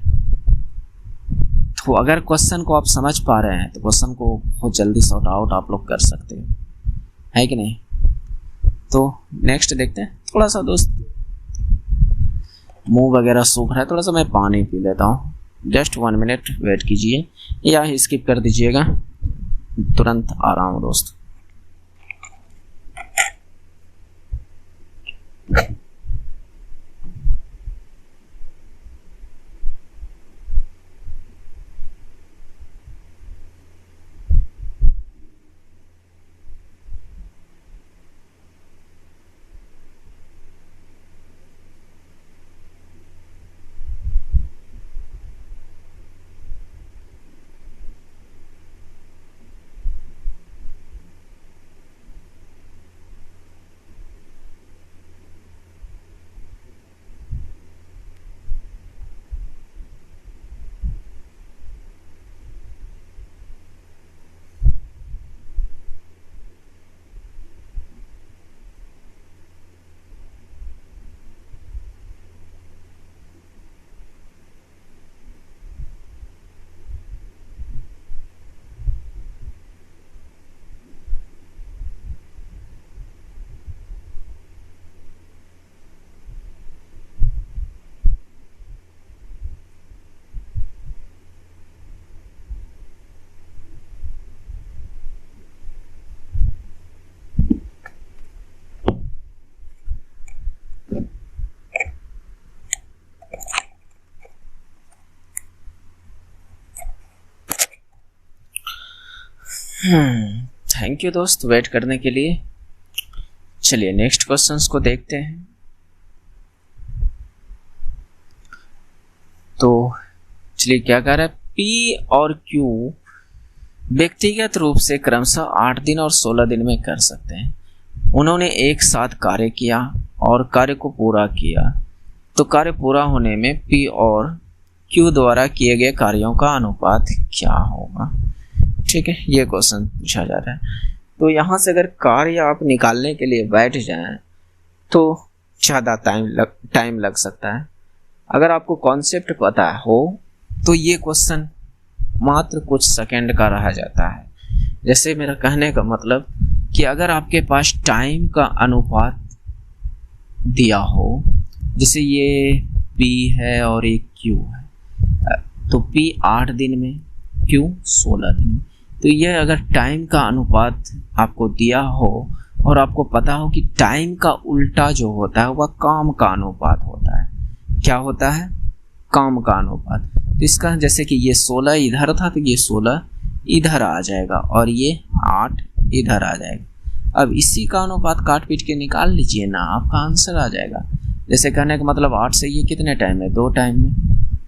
तो अगर क्वेश्चन को आप समझ पा रहे हैं तो क्वेश्चन को बहुत जल्दी सॉर्ट आउट आप लोग कर सकते हो, है कि नहीं। तो नेक्स्ट देखते हैं। थोड़ा सा दोस्त मुंह वगैरह सूख रहा है, थोड़ा सा मैं पानी पी लेता हूँ, जस्ट 1 मिनट वेट कीजिए या स्किप कर दीजिएगा, तुरंत आ रहा हूँ दोस्त। थैंक यू दोस्त वेट करने के लिए। चलिए नेक्स्ट क्वेश्चंस को देखते हैं। तो चलिए क्या कह रहा है, पी और क्यू व्यक्तिगत रूप से क्रमशः 8 दिन और 16 दिन में कर सकते हैं। उन्होंने एक साथ कार्य किया और कार्य को पूरा किया, तो कार्य पूरा होने में पी और क्यू द्वारा किए गए कार्यों का अनुपात क्या होगा। ठीक है, ये क्वेश्चन पूछा जा रहा है। तो यहाँ से अगर कार्य आप निकालने के लिए बैठ जाएं तो ज़्यादा टाइम लग सकता है। अगर आपको कॉन्सेप्ट पता हो तो ये क्वेश्चन मात्र कुछ सेकंड का रह जाता है। जैसे मेरा कहने का मतलब कि अगर आपके पास टाइम का अनुपात दिया हो, जैसे ये P है और एक Q है, तो P 8 दिन में, Q 16 दिन में, तो ये अगर टाइम का अनुपात आपको दिया हो और आपको पता हो कि टाइम का उल्टा जो होता है वह काम का अनुपात होता है। क्या होता है? काम का अनुपात। तो इसका जैसे कि ये 16 इधर था तो ये 16 इधर आ जाएगा और ये 8 इधर आ जाएगा। अब इसी का अनुपात काट पीट के निकाल लीजिए ना, आपका आंसर आ जाएगा। जैसे कहने का मतलब 8 से ये कितने टाइम में? 2 टाइम में,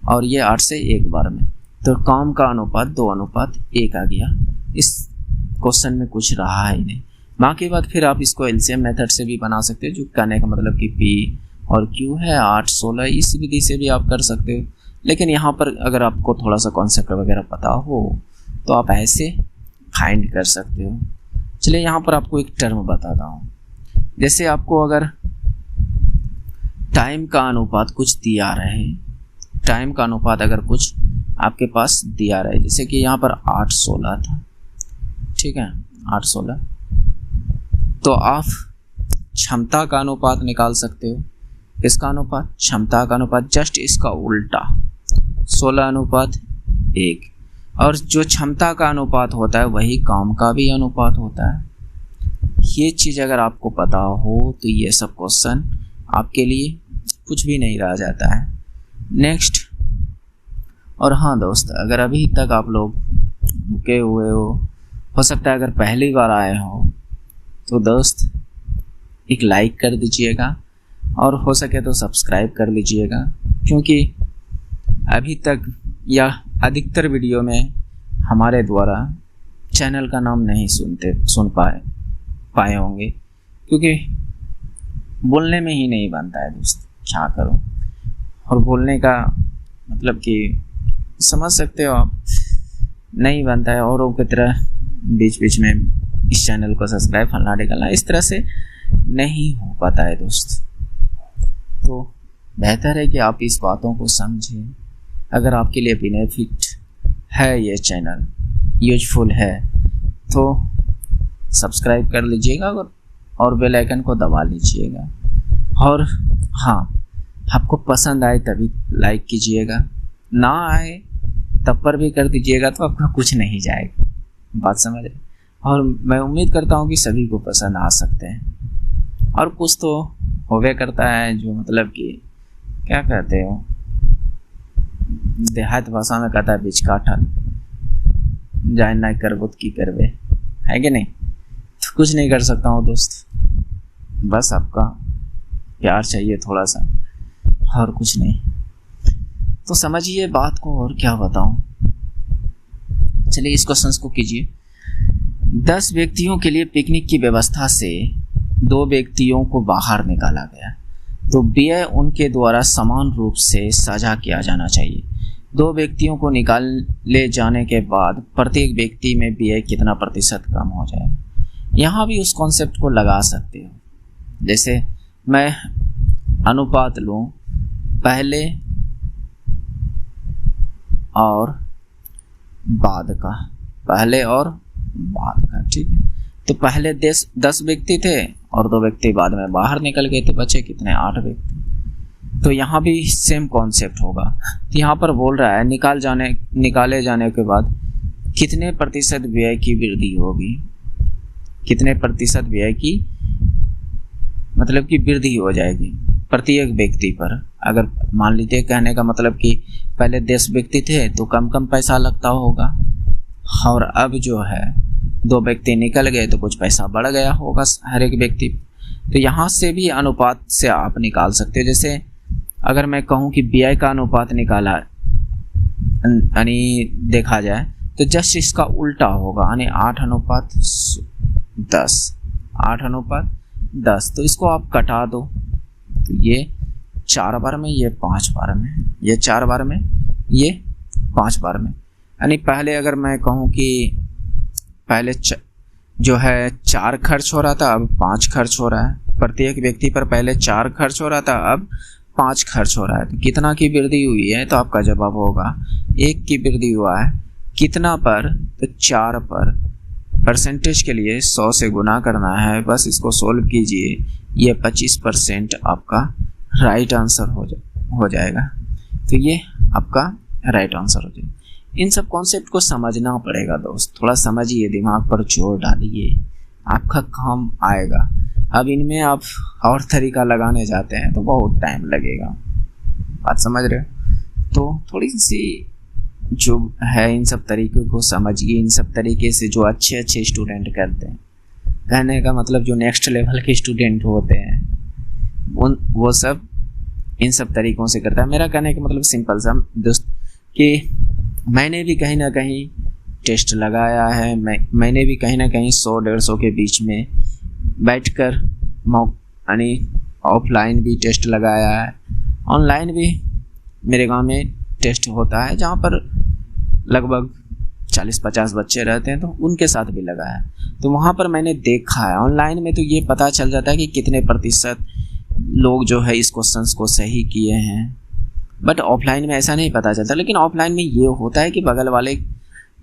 और ये 8 से 1 बार में, तो काम का अनुपात 2:1 आ गया। इस क्वेश्चन में कुछ रहा ही नहीं। बाकी बात फिर आप इसको एलसीएम मेथड से भी बना सकते हो, जो कहने का मतलब कि P और Q है 8 16, इस विधि से भी आप कर सकते हो। लेकिन यहाँ पर अगर आपको थोड़ा सा कॉन्सेप्ट वगैरह पता हो तो आप ऐसे फाइंड कर सकते हो। चलिए यहाँ पर आपको एक टर्म बताता हूँ। जैसे आपको अगर टाइम का अनुपात कुछ दिया रहे, टाइम का अनुपात अगर कुछ आपके पास दिया रहे, जैसे कि यहाँ पर 8 16 था, ठीक है, 8 16, तो आप क्षमता का अनुपात निकाल सकते हो। इसका अनुपात, क्षमता का अनुपात, जस्ट इसका उल्टा 16:1, और जो क्षमता का अनुपात होता है वही काम का भी अनुपात होता है। ये चीज़ अगर आपको पता हो तो ये सब क्वेश्चन आपके लिए कुछ भी नहीं रह जाता है। नेक्स्ट, और हाँ दोस्त, अगर अभी तक आप लोग रुके हुए हो सकता है अगर पहली बार आए हो तो दोस्त एक लाइक कर दीजिएगा और हो सके तो सब्सक्राइब कर लीजिएगा, क्योंकि अभी तक या अधिकतर वीडियो में हमारे द्वारा चैनल का नाम नहीं सुन पाए होंगे, क्योंकि बोलने में ही नहीं बनता है दोस्त, क्या करो। और बोलने का मतलब कि समझ सकते हो आप, नहीं बनता है औरों की तरह बीच बीच में इस चैनल को सब्सक्राइब फलना ढिकलना, इस तरह से नहीं हो पाता है दोस्त। तो बेहतर है कि आप इस बातों को समझें। अगर आपके लिए बेनिफिट है, ये चैनल यूजफुल है, तो सब्सक्राइब कर लीजिएगा और बेल आइकन को दबा लीजिएगा। और हाँ, आपको पसंद आए तभी लाइक कीजिएगा, ना आए तब पर भी कर दीजिएगा, तो आपका कुछ नहीं जाएगा। बात समझ रहे? और मैं उम्मीद करता हूँ कि सभी को पसंद आ सकते हैं। और कुछ तो होवे करता है जो मतलब कि क्या कहते हो, देहात भाषा में कहता है बीच काठल जाए ना करबुत की करवे, है कि नहीं? तो कुछ नहीं कर सकता हूँ दोस्त, बस आपका प्यार चाहिए थोड़ा सा, और कुछ नहीं। तो समझिए बात को, और क्या बताऊं। चलिए इस क्वेश्चन को कीजिए। 10 व्यक्तियों के लिए पिकनिक की व्यवस्था से 2 व्यक्तियों को बाहर निकाला गया, तो व्यय उनके द्वारा समान रूप से साझा किया जाना चाहिए। 2 व्यक्तियों को निकाले जाने के बाद प्रत्येक व्यक्ति में व्यय कितना प्रतिशत कम हो जाएगा। यहाँ भी उस कॉन्सेप्ट को लगा सकते हो। जैसे मैं अनुपात लूँ पहले और बाद का, पहले और बाद का, ठीक है। तो पहले 10 व्यक्ति थे और 2 व्यक्ति बाद में बाहर निकल गए, तो बचे कितने? 8 व्यक्ति। तो यहाँ भी सेम कॉन्सेप्ट होगा। तो यहाँ पर बोल रहा है निकाले जाने के बाद कितने प्रतिशत व्यय की वृद्धि होगी, कितने प्रतिशत व्यय की मतलब कि वृद्धि हो जाएगी प्रत्येक व्यक्ति पर। अगर मान लीजिए कहने का मतलब कि पहले 10 व्यक्ति थे तो कम कम पैसा लगता होगा, और अब जो है 2 व्यक्ति निकल गए तो कुछ पैसा बढ़ गया होगा हर एक व्यक्ति। तो यहाँ से भी अनुपात से आप निकाल सकते हो। जैसे अगर मैं कहूँ कि व्यय का अनुपात निकाला यानी देखा जाए तो जस्ट इसका उल्टा होगा, यानी 8:10, 8:10। तो इसको आप कटा दो, तो ये 4 बार में, ये 5 बार में, ये 4 बार में, ये 5 बार में। यानी पहले अगर मैं कहूँ कि पहले जो है 4 खर्च हो रहा था, अब 5 खर्च हो रहा है, प्रत्येक व्यक्ति पर पहले 4 खर्च हो रहा था, अब 5 खर्च हो रहा है। तो कितना की वृद्धि हुई है? तो आपका जवाब होगा 1 की वृद्धि हुआ है। कितना पर? तो 4 पर। परसेंटेज के लिए 100 से गुना करना है, बस इसको सोल्व कीजिए। ये 25% आपका राइट आंसर हो जाएगा। तो ये आपका राइट आंसर हो जाएगा। इन सब कॉन्सेप्ट को समझना पड़ेगा दोस्त, थोड़ा समझिए, दिमाग पर जोर डालिए, आपका काम आएगा। अब इनमें आप और तरीका लगाने जाते हैं तो बहुत टाइम लगेगा, बात समझ रहे हो? तो थोड़ी सी जो है इन सब तरीक़ों को समझिए। इन सब तरीके से जो अच्छे अच्छे स्टूडेंट करते हैं, कहने का मतलब जो नेक्स्ट लेवल के स्टूडेंट होते हैं, वो सब इन सब तरीक़ों से करता है। मेरा कहने का मतलब सिंपल सा दोस्त कि मैंने भी कहीं ना कहीं टेस्ट लगाया है, मैंने भी कहीं ना कहीं 100-150 के बीच में बैठकर यानी ऑफलाइन भी टेस्ट लगाया है, ऑनलाइन भी मेरे गांव में टेस्ट होता है जहां पर लगभग 40-50 बच्चे रहते हैं, तो उनके साथ भी लगाया है। तो वहां पर मैंने देखा है। ऑनलाइन में तो ये पता चल जाता है कि कितने प्रतिशत लोग जो है इस क्वेश्चंस को सही किए हैं, बट ऑफलाइन में ऐसा नहीं पता चलता। लेकिन ऑफलाइन में ये होता है कि बगल वाले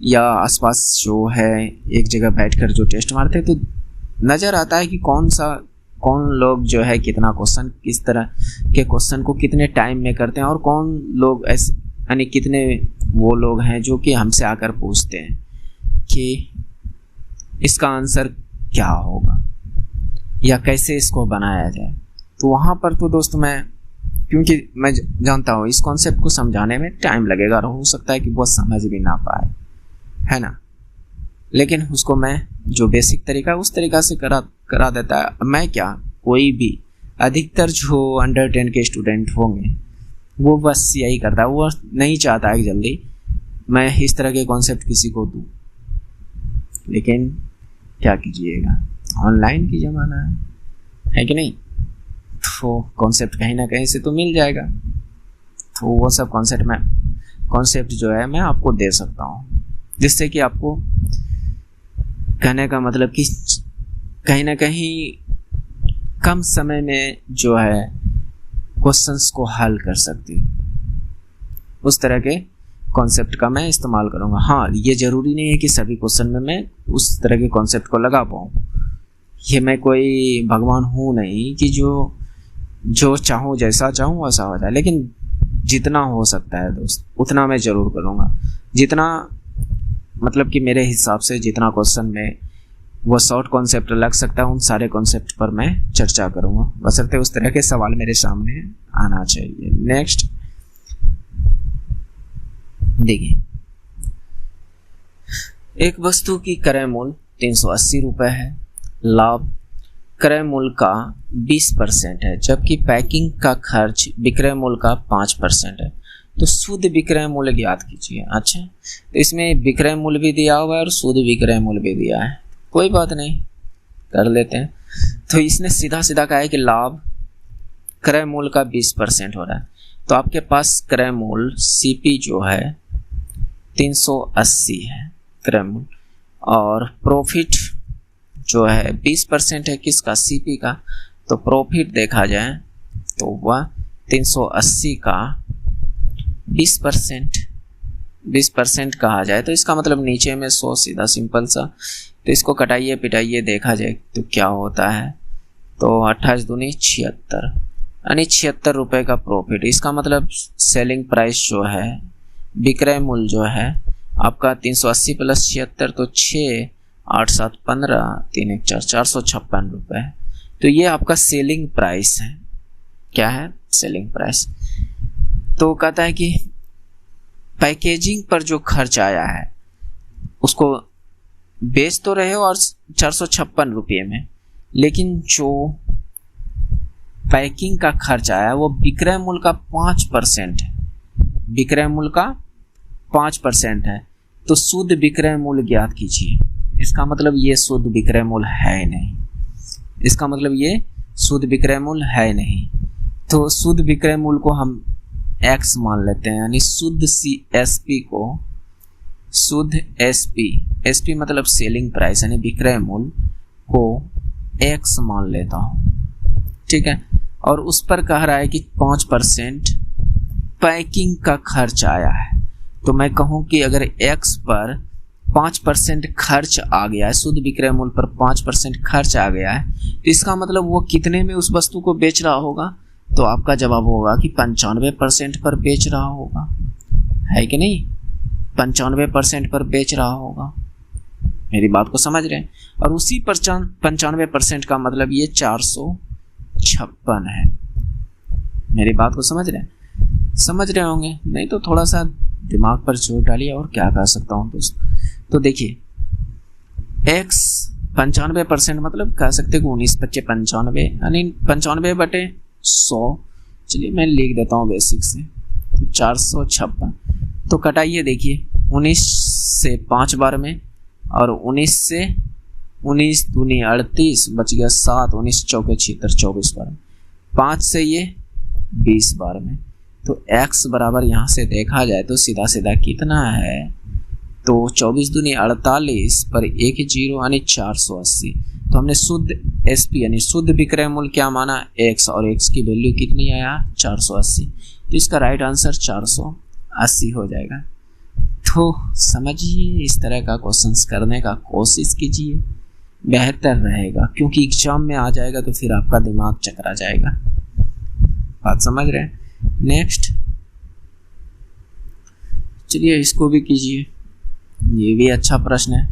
या आसपास जो है एक जगह बैठकर जो टेस्ट मारते हैं, तो नज़र आता है कि कौन लोग जो है कितना क्वेश्चन, किस तरह के क्वेश्चन को कितने टाइम में करते हैं, और कौन लोग ऐसे यानी कितने वो लोग हैं जो कि हमसे आकर पूछते हैं कि इसका आंसर क्या होगा या कैसे इसको बनाया जाए। तो वहाँ पर तो दोस्त क्योंकि मैं जानता हूँ इस कॉन्सेप्ट को समझाने में टाइम लगेगा और हो सकता है कि वो समझ भी ना पाए, है ना। लेकिन उसको मैं जो बेसिक तरीका उस तरीका से करा देता है। मैं क्या, कोई भी अधिकतर जो अंडर 10 के स्टूडेंट होंगे वो बस यही करता है, वो नहीं चाहता है कि जल्दी मैं इस तरह के कॉन्सेप्ट किसी को दूँ। लेकिन क्या कीजिएगा, ऑनलाइन की ज़माना है कि नहीं, तो कॉन्सेप्ट कहीं ना कहीं से तो मिल जाएगा। तो वो सब कॉन्सेप्ट जो है मैं आपको दे सकता हूँ, जिससे कि आपको कहने का मतलब कि कहीं ना कहीं कम समय में जो है क्वेश्चंस को हल कर सकते हो। उस तरह के कॉन्सेप्ट का मैं इस्तेमाल करूँगा। हाँ, ये ज़रूरी नहीं है कि सभी क्वेश्चन में मैं उस तरह के कॉन्सेप्ट को लगा पाऊँ। ये मैं कोई भगवान हूँ नहीं कि जो चाहूँ, जैसा चाहूँ वैसा हो जाए। लेकिन जितना हो सकता है दोस्त उतना मैं ज़रूर करूँगा। जितना मतलब कि मेरे हिसाब से जितना क्वेश्चन में वो शॉर्ट कॉन्सेप्ट लग सकता है, उन सारे कॉन्सेप्ट पर मैं चर्चा करूँगा, बशर्ते उस तरह के सवाल मेरे सामने आना चाहिए। नेक्स्ट देखिए, एक वस्तु की क्रय मूल्य 380 रुपये है, लाभ क्रय मूल्य का 20% है, जबकि पैकिंग का खर्च विक्रय मूल्य का 5% है। तो शुद्ध विक्रय मूल्य ज्ञात कीजिए। अच्छा, तो इसमें विक्रय मूल्य भी दिया हुआ है और शुद्ध विक्रय मूल्य भी दिया है, कोई बात नहीं, कर लेते हैं। तो इसने सीधा सीधा कहा है कि लाभ क्रय मूल्य का 20% हो रहा है। तो आपके पास क्रय मूल्य सीपी जो है 380 है क्रय मूल्य, और प्रॉफिट जो है 20% है किसका, सीपी का। तो प्रॉफिट देखा जाए तो वह 380 का 20% कहा जाए, तो इसका मतलब नीचे में 100, सीधा सिंपल सा। तो इसको कटाइए पिटाइए देखा जाए तो क्या होता है, तो 28 दूनी 76, यानी 76 रुपये का प्रॉफिट। इसका मतलब सेलिंग प्राइस जो है, विक्रय मूल्य जो है आपका 380 प्लस 76, तो 6, 8, 7, 15, 3, 1, 4, 456 रुपये। तो ये आपका सेलिंग प्राइस है। क्या है, सेलिंग प्राइस। तो कहता है कि पैकेजिंग पर जो खर्च आया है उसको बेच तो रहे हो और 456 रुपये में, लेकिन जो पैकिंग का खर्च आया वो विक्रय मूल्य का 5% है, विक्रय मूल्य का 5% है। तो शुद्ध विक्रय मूल्य ज्ञात कीजिए। इसका मतलब ये शुद्ध विक्रय मूल्य है नहीं, इसका मतलब ये शुद्ध विक्रय मूल्य है नहीं। तो शुद्ध विक्रय मूल्य को हम x मान लेते हैं, यानी शुद्ध एसपी को, शुद्ध एसपी मतलब सेलिंग प्राइस यानी विक्रय मूल्य को x मान लेता हूँ। ठीक है, और उस पर कह रहा है कि 5% पैकिंग का खर्च आया है। तो मैं कहूँ कि अगर x पर 5% खर्च आ गया है, शुद्ध विक्रय मूल्य पर 5% खर्च आ गया है, तो इसका मतलब वो कितने में उस वस्तु को बेच रहा होगा? तो आपका जवाब होगा कि 95% पर बेच रहा होगा, है कि नहीं? 95% पर बेच रहा होगा। मेरी बात को समझ रहे हैं? और उसी 95% का मतलब ये 456 है। मेरी बात को समझ रहे हैं? समझ रहे होंगे, नहीं तो थोड़ा सा दिमाग पर जोर डालिए, और क्या कह सकता हूँ दोस्तों। तो देखिए x 95% मतलब कह सकते हैं 19 25 95, यानी 95/100। चलिए मैं लिख देता हूँ बेसिक से, तो 456। तो कटाइए, देखिए 19 से 5 बार में, और 19 से 19 दूनी 38, बच गया 7, 19 चौके 76, 24 बार में। 5 से ये 20 बार में। तो x बराबर यहाँ से देखा जाए तो सीधा सीधा कितना है? तो 24 दूनी 48 पर 1 0 यानी 480। तो हमने शुद्ध SP यानी शुद्ध विक्रय मूल्य क्या माना? x, और x की वैल्यू कितनी आया? 480। तो इसका राइट आंसर 480 हो जाएगा। तो समझिए, इस तरह का क्वेश्चंस करने का कोशिश कीजिए, बेहतर रहेगा, क्योंकि एग्जाम में आ जाएगा तो फिर आपका दिमाग चकरा जाएगा। बात समझ रहे हैं? नेक्स्ट, चलिए इसको भी कीजिए, ये भी अच्छा प्रश्न है।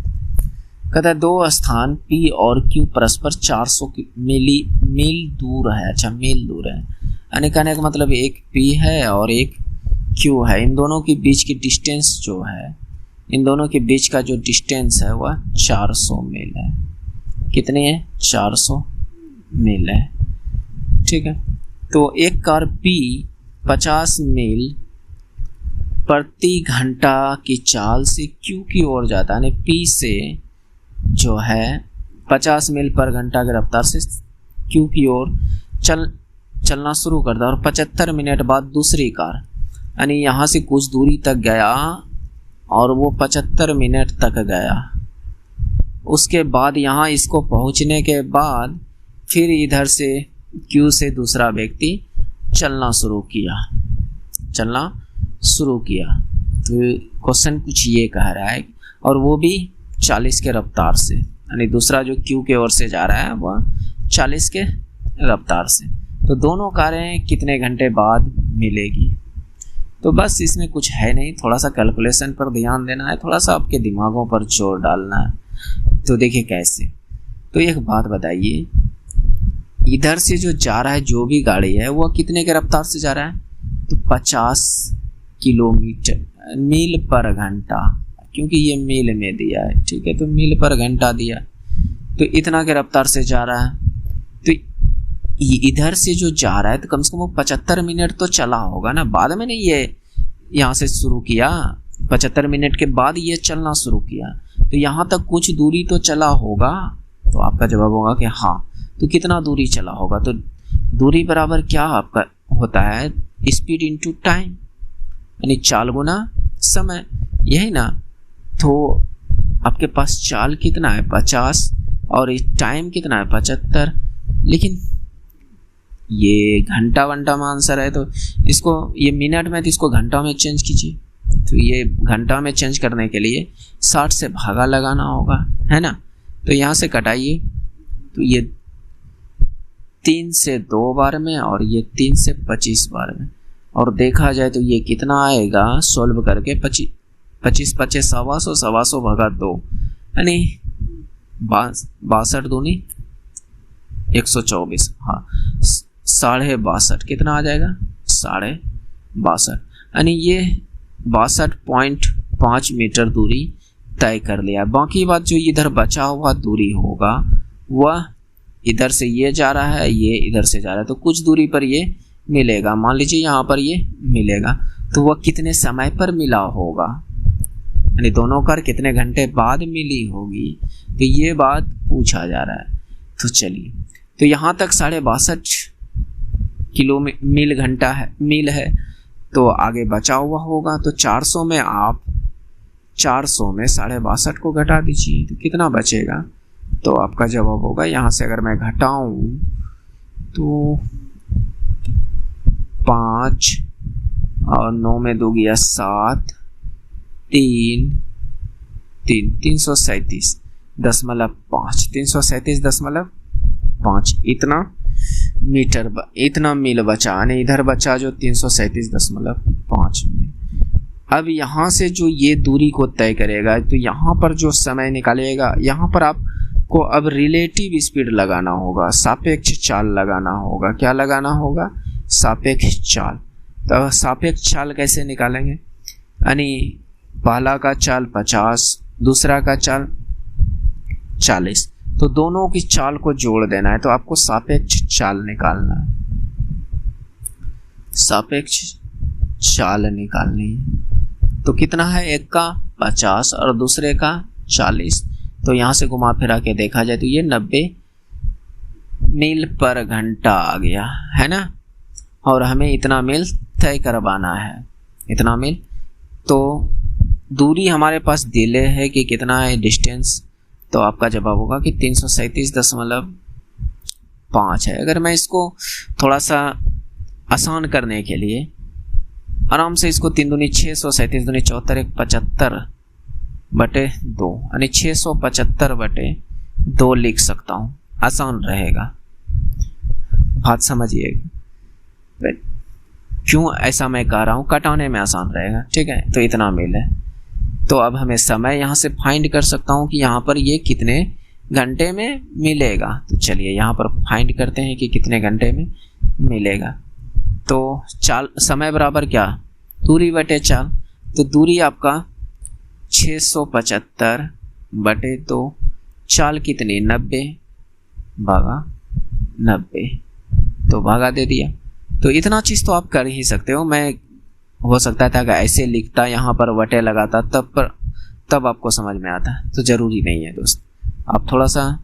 कहता है 2 स्थान P और Q परस्पर 400 मील दूर है। अच्छा, मील दूर है, यानी कहने का मतलब एक P है और एक Q है। इन दोनों के बीच की डिस्टेंस जो है, इन दोनों के बीच का जो डिस्टेंस है वह 400 मील है। कितनी है? 400 मील है, ठीक है। तो एक कार P 50 मील प्रति घंटा की चाल से Q की ओर जाता है, यानी P से जो है 50 मील पर घंटा की रफ्तार से Q की ओर चलना शुरू करता है, और 75 मिनट बाद दूसरी कार, यानी यहाँ से कुछ दूरी तक गया और वो 75 मिनट तक गया। उसके बाद यहाँ इसको पहुँचने के बाद फिर इधर से Q से दूसरा व्यक्ति चलना शुरू किया। तो क्वेश्चन कुछ ये कह रहा है, और वो भी 40 के रफ्तार से, यानी दूसरा जो Q के ओर से जा रहा है वह 40 के रफ्तार से। तो दोनों कारें कितने घंटे बाद मिलेगी? तो बस इसमें कुछ है नहीं, थोड़ा सा कैलकुलेशन पर ध्यान देना है, थोड़ा सा आपके दिमागों पर जोर डालना है। तो देखिए कैसे। तो एक बात बताइए, इधर से जो जा रहा है, जो भी गाड़ी है, वह कितने के रफ्तार से जा रहा है? तो 50 किलोमीटर मील पर घंटा, क्योंकि ये मील में दिया है, ठीक है, तो मील पर घंटा दिया, तो इतना के रफ्तार से जा रहा है। तो इधर से जो जा रहा है तो कम से कम वो 75 मिनट तो चला होगा ना, बाद में नहीं ये यहाँ से शुरू किया, 75 मिनट के बाद ये चलना शुरू किया, तो यहाँ तक कुछ दूरी तो चला होगा। तो आपका जवाब होगा कि हाँ। तो कितना दूरी चला होगा? तो दूरी बराबर क्या आपका होता है? स्पीड इनटू टाइम, यानी चाल गुना समय, यही ना। तो आपके पास चाल कितना है? 50, और टाइम कितना है? 75। लेकिन ये घंटा वंटा में आंसर है, तो इसको ये मिनट में, तो इसको घंटा में चेंज कीजिए। तो ये घंटा में चेंज करने के लिए 60 से भागा लगाना होगा, है ना। तो यहाँ से कटाइए, तो ये 3 से 2 बार में, और ये 3 से 25 बार में, और देखा जाए तो ये कितना आएगा सॉल्व करके? 25 25 125 125 भागा 2, यानी 62 दूनी 124, हाँ 62.5 कितना आ जाएगा? 62.5, यानी ये 62.5 मीटर दूरी तय कर लिया। बाकी बात जो इधर बचा हुआ दूरी होगा वह इधर से ये जा रहा है, ये इधर से जा रहा है, तो कुछ दूरी पर ये मिलेगा। मान लीजिए यहाँ पर ये मिलेगा, तो वह कितने समय पर मिला होगा, यानी दोनों कार कितने घंटे बाद मिली होगी, तो ये बात पूछा जा रहा है। तो चलिए, तो यहाँ तक 62.5 मील है, तो आगे बचा हुआ होगा, तो 400 में आप 400 में 62.5 को घटा दीजिए, तो कितना बचेगा? तो आपका जवाब होगा, यहाँ से अगर मैं घटाऊँ तो 5 और 9 में 2 गया 7, 337.5 337.5 इतना मील बचा, यानी इधर बचा जो 337.5 मील। अब यहाँ से जो ये दूरी को तय करेगा, तो यहाँ पर जो समय निकालेगा, यहाँ पर आपको अब रिलेटिव स्पीड लगाना होगा, सापेक्ष चाल लगाना होगा। क्या लगाना होगा? सापेक्ष चाल। तो सापेक्ष चाल कैसे निकालेंगे? यानी पहला का चाल 50, दूसरा का चाल 40, तो दोनों की चाल को जोड़ देना है। तो आपको सापेक्ष चाल निकालना है, सापेक्ष चाल निकालनी है। तो कितना है? एक का 50 और दूसरे का 40। तो यहाँ से घुमा फिरा के देखा जाए तो ये 90 मील पर घंटा आ गया, है ना। और हमें इतना मील तय करवाना है, इतना मील। तो दूरी हमारे पास दिले है कि कितना है डिस्टेंस, तो आपका जवाब होगा कि 337.5 है। अगर मैं इसको थोड़ा सा आसान करने के लिए आराम से इसको 3 दूनी 600, 37 दूनी 74, 75/2, यानी 675/2 लिख सकता हूँ, आसान रहेगा। बात समझिएगा क्यों ऐसा मैं कह रहा हूँ, कटाने में आसान रहेगा, ठीक है। तो इतना मील है। तो अब हमें समय यहाँ से फाइंड कर सकता हूँ कि यहाँ पर ये कितने घंटे में मिलेगा। तो चलिए यहाँ पर फाइंड करते हैं कि कितने घंटे में मिलेगा। तो चाल समय बराबर क्या? दूरी बटे चाल। तो दूरी आपका 675/2, चाल कितनी? 90/90, तो भागा दे दिया। तो इतना चीज़ तो आप कर ही सकते हो। मैं हो सकता था कि ऐसे लिखता, यहाँ पर वटे लगाता, तब आपको समझ में आता। तो ज़रूरी नहीं है दोस्त, आप थोड़ा सा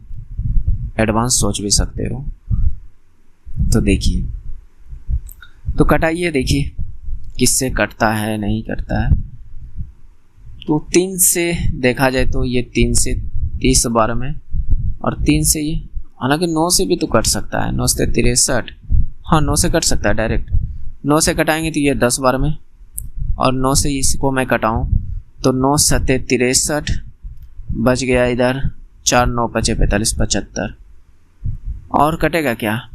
एडवांस सोच भी सकते हो। तो देखिए, तो कटाइए, देखिए किससे कटता है नहीं कटता है। तो 3 से देखा जाए तो ये 3 से 30 बार में, और 3 से ये, हालांकि 9 से भी तो कट सकता है, 9 से 63, हाँ 9 से कट सकता है डायरेक्ट। 9 से कटाएंगे तो ये 10 बार में, और 9 से इसको मैं कटाऊँ तो 9 7 63 बच गया इधर 4 9 5 45 75, और कटेगा क्या?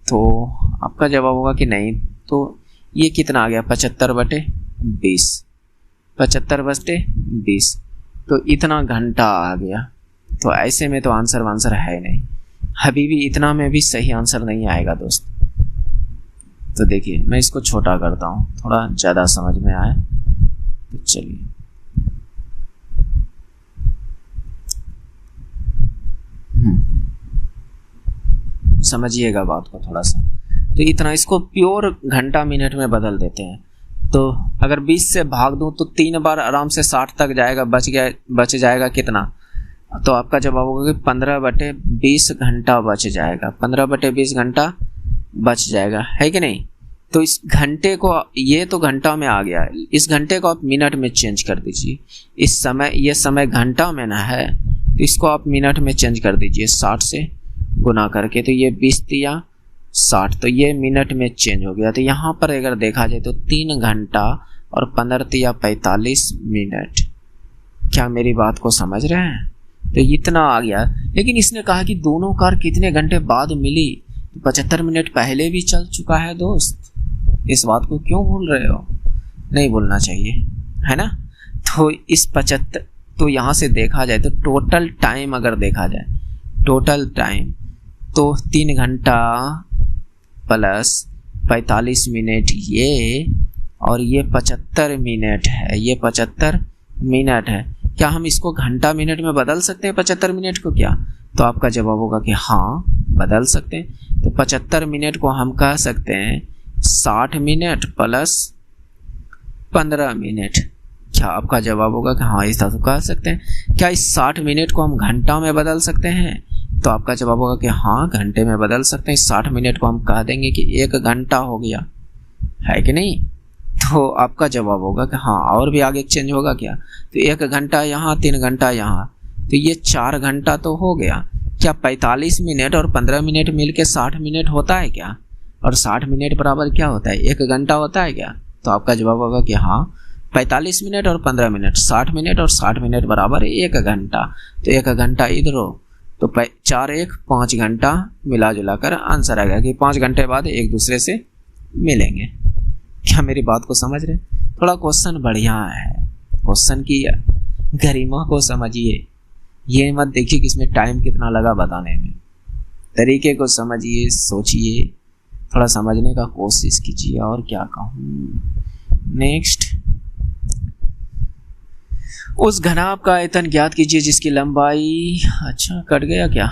तो आपका जवाब होगा कि नहीं। तो ये कितना आ गया? 75/20, 75/20, तो इतना घंटा आ गया। तो ऐसे में तो आंसर है नहीं, अभी भी इतना में भी सही आंसर नहीं आएगा दोस्त। तो देखिए मैं इसको छोटा करता हूँ, थोड़ा ज़्यादा समझ में आए। तो चलिए, समझिएगा बात को थोड़ा सा। तो इतना, इसको प्योर घंटा मिनट में बदल देते हैं। तो अगर 20 से भाग दूं तो 3 बार आराम से 60 तक जाएगा, बच जाएगा कितना? तो आपका जवाब होगा कि 15/20 घंटा बच जाएगा, 15/20 घंटा बच जाएगा, है कि नहीं। तो इस घंटे को, ये तो घंटा में आ गया, इस घंटे को आप मिनट में चेंज कर दीजिए। इस समय, ये समय घंटा में ना है, तो इसको आप मिनट में चेंज कर दीजिए 60 से गुना करके। तो ये 20 दिया 60, तो ये मिनट में चेंज हो गया। तो यहाँ पर अगर देखा जाए तो 3 घंटा और 15 या 45 मिनट। क्या मेरी बात को समझ रहे हैं? तो इतना आ गया। लेकिन इसने कहा कि दोनों कार कितने घंटे बाद मिली, तो 75 मिनट पहले भी चल चुका है दोस्त। इस बात को क्यों भूल रहे हो? नहीं भूलना चाहिए, है ना। तो इस 75, तो यहाँ से देखा जाए तो टोटल टाइम अगर देखा जाए, टोटल टाइम तो 3 घंटा प्लस 45 मिनट ये, और ये 75 मिनट है, ये 75 मिनट है। क्या हम इसको घंटा मिनट में बदल सकते हैं 75 मिनट को? क्या? तो आपका जवाब होगा कि हाँ बदल सकते हैं। तो 75 मिनट को हम कह सकते हैं 60 मिनट प्लस 15 मिनट। क्या आपका जवाब होगा कि हाँ ऐसा तो कह सकते हैं। क्या इस 60 मिनट को हम घंटा में बदल सकते हैं? तो आपका जवाब होगा कि हाँ घंटे में बदल सकते हैं। 60 मिनट को हम कह देंगे कि 1 घंटा हो गया, है कि नहीं। तो आपका जवाब होगा कि हाँ, और भी आगे चेंज होगा क्या? तो 1 घंटा यहाँ, 3 घंटा यहाँ, तो ये 4 घंटा तो हो गया। क्या 45 मिनट और 15 मिनट मिलके 60 मिनट होता है क्या? और 60 मिनट बराबर क्या होता है, 1 घंटा होता है क्या? तो आपका जवाब होगा कि हाँ, 45 मिनट और 15 मिनट, 60 मिनट और 60 मिनट बराबर 1 घंटा। तो 1 घंटा इधर हो तो 4 1 5 घंटा मिला जुला कर आंसर आएगा कि 5 घंटे बाद एक दूसरे से मिलेंगे। क्या मेरी बात को समझ रहे? थोड़ा क्वेश्चन बढ़िया है, क्वेश्चन की गरिमा को समझिए, ये मत देखिए कि इसमें टाइम कितना लगा बताने में। तरीके को समझिए, सोचिए, थोड़ा समझने का कोशिश कीजिए, और क्या कहूँ। नेक्स्ट, उस घनाभ का आयतन ज्ञात कीजिए जिसकी लंबाई, अच्छा कट गया क्या,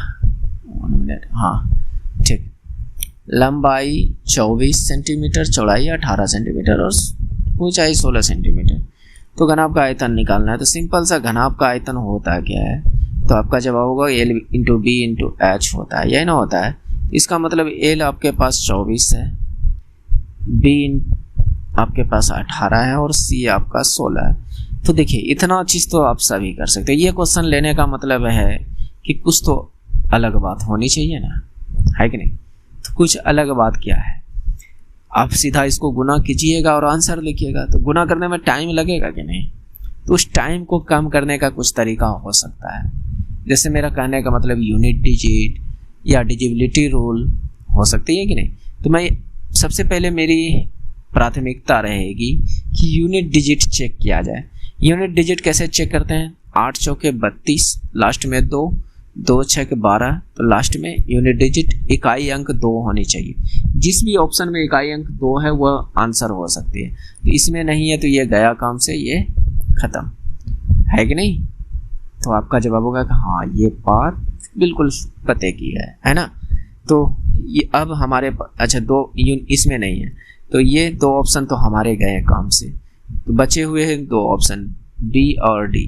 1 मिनट, हाँ ठीक, लंबाई 24 सेंटीमीटर, चौड़ाई 18 सेंटीमीटर और ऊंचाई 16 सेंटीमीटर। तो घनाभ का आयतन निकालना है। तो सिंपल सा घनाभ का आयतन होता क्या है, तो आपका जवाब होगा L into B into H होता है, यही ना होता है। इसका मतलब L आपके पास 24 है, B आपके पास 18 है और C आपका 16 है। तो देखिए इतना चीज़ तो आप सभी कर सकते हैं। ये क्वेश्चन लेने का मतलब है कि कुछ तो अलग बात होनी चाहिए ना, है कि नहीं? तो कुछ अलग बात क्या है, आप सीधा इसको गुना कीजिएगा और आंसर लिखिएगा। तो गुना करने में टाइम लगेगा कि नहीं? तो उस टाइम को कम करने का कुछ तरीका हो सकता है। जैसे मेरा कहने का मतलब यूनिट डिजिट या डिजिबिलिटी रूल हो सकती है कि नहीं? तो मैं सबसे पहले मेरी प्राथमिकता रहेगी कि यूनिट डिजिट चेक किया जाए। यूनिट डिजिट कैसे चेक करते हैं? 8 चौके 32, लास्ट में 2, 2 6 12, तो लास्ट में यूनिट डिजिट इकाई अंक 2 होनी चाहिए। जिस भी ऑप्शन में इकाई अंक 2 है वह आंसर हो सकती है। तो इसमें नहीं है तो ये गया काम से, ये खत्म, है कि नहीं? तो आपका जवाब होगा कि हाँ ये बात बिल्कुल पते की है ना? तो ये अब हमारे अच्छा 2 इसमें नहीं है, तो ये 2 ऑप्शन तो हमारे गए काम से। तो बचे हुए हैं 2 ऑप्शन बी और डी,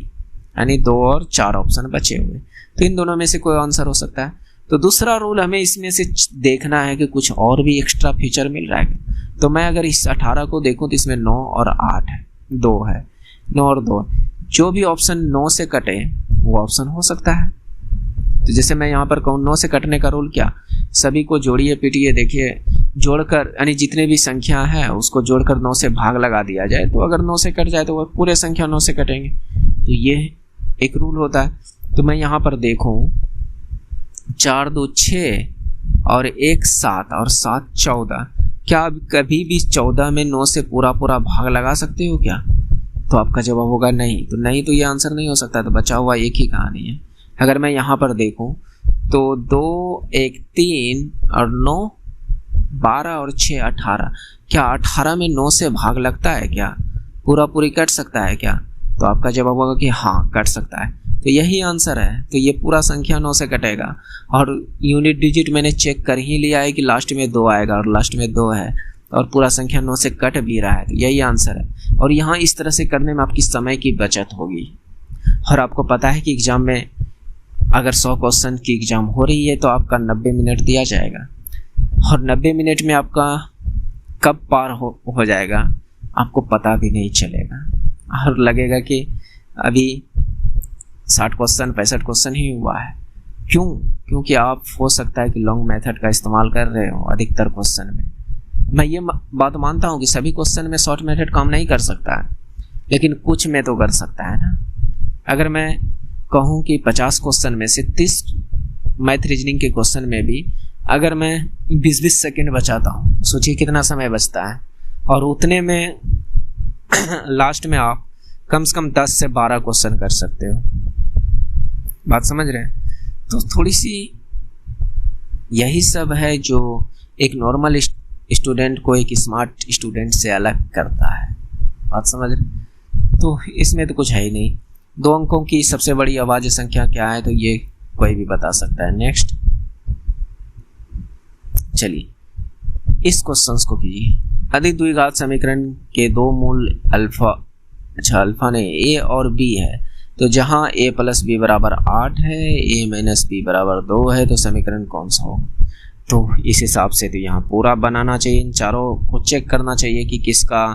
यानी 2 और 4 ऑप्शन बचे हुए। तो इन दोनों में से कोई आंसर हो सकता है। तो दूसरा रूल हमें इसमें से देखना है कि कुछ और भी एक्स्ट्रा फीचर मिल रहा है। तो मैं अगर इस 18 को देखूं तो इसमें 9 और 8 है, 2 है, 9 और 2, जो भी ऑप्शन 9 से कटे वो ऑप्शन हो सकता है। तो जैसे मैं यहाँ पर कहूँ 9 से कटने का रूल क्या, सभी को जोड़िए पीटिए, देखिए जोड़कर यानी जितने भी संख्या है उसको जोड़कर 9 से भाग लगा दिया जाए, तो अगर 9 से कट जाए तो वह पूरे संख्या 9 से कटेंगे। तो ये एक रूल होता है। तो मैं यहाँ पर देखूँ 4 2 6 और 1 7 और 7 14, क्या आप कभी भी 14 में 9 से पूरा भाग लगा सकते हो क्या? तो आपका जवाब होगा नहीं। तो नहीं, तो ये आंसर नहीं हो सकता। तो बचा हुआ एक ही कहानी है। अगर मैं यहाँ पर देखूँ तो 2 1 3 और 9 12 और 6 18, क्या 18 में 9 से भाग लगता है क्या? पूरी कट सकता है क्या? तो आपका जवाब होगा कि हाँ कट सकता है। तो यही आंसर है। तो ये पूरा संख्या 9 से कटेगा। और यूनिट डिजिट मैंने चेक कर ही लिया है कि लास्ट में 2 आएगा और लास्ट में 2 है और पूरा संख्या 9 से कट भी रहा है। तो यही आंसर है। और यहाँ इस तरह से करने में आपकी समय की बचत होगी। और आपको पता है कि एग्जाम में अगर 100 क्वेश्चन की एग्जाम हो रही है तो आपका 90 मिनट दिया जाएगा और 90 मिनट में आपका कब पार हो जाएगा आपको पता भी नहीं चलेगा और लगेगा कि अभी 60 क्वेश्चन 65 क्वेश्चन ही हुआ है। क्यों? क्योंकि आप हो सकता है कि लॉन्ग मेथड का इस्तेमाल कर रहे हो अधिकतर क्वेश्चन में। मैं ये बात मानता हूँ कि सभी क्वेश्चन में शॉर्ट मेथड काम नहीं कर सकता है, लेकिन कुछ में तो कर सकता है ना। अगर मैं कहूँ कि 50 क्वेश्चन में से 30 मैथ रीजनिंग के क्वेश्चन में भी अगर मैं 20-20 सेकेंड बचाता हूँ तो सोचिए कितना समय बचता है। और उतने में लास्ट में आप कम से कम 10 से 12 क्वेश्चन कर सकते हो। बात समझ रहे हैं? तो थोड़ी सी यही सब है जो एक नॉर्मल स्टूडेंट को एक स्मार्ट स्टूडेंट से अलग करता है। बात समझ रहे? तो इसमें तो कुछ है ही नहीं। 2 अंकों की सबसे बड़ी अभाज्य संख्या क्या है, तो ये कोई भी बता सकता है। नेक्स्ट चलिए इस क्वेश्चन को कीजिए। अधिक द्विघात समीकरण के 2 मूल अल्फा, अच्छा अल्फा नहीं ए और बी है, तो जहां a + b = 8 है, a - b = 2 है, तो समीकरण कौन सा होगा? तो इस हिसाब से तो यहाँ पूरा बनाना चाहिए। इन चारों को चेक करना चाहिए कि किसका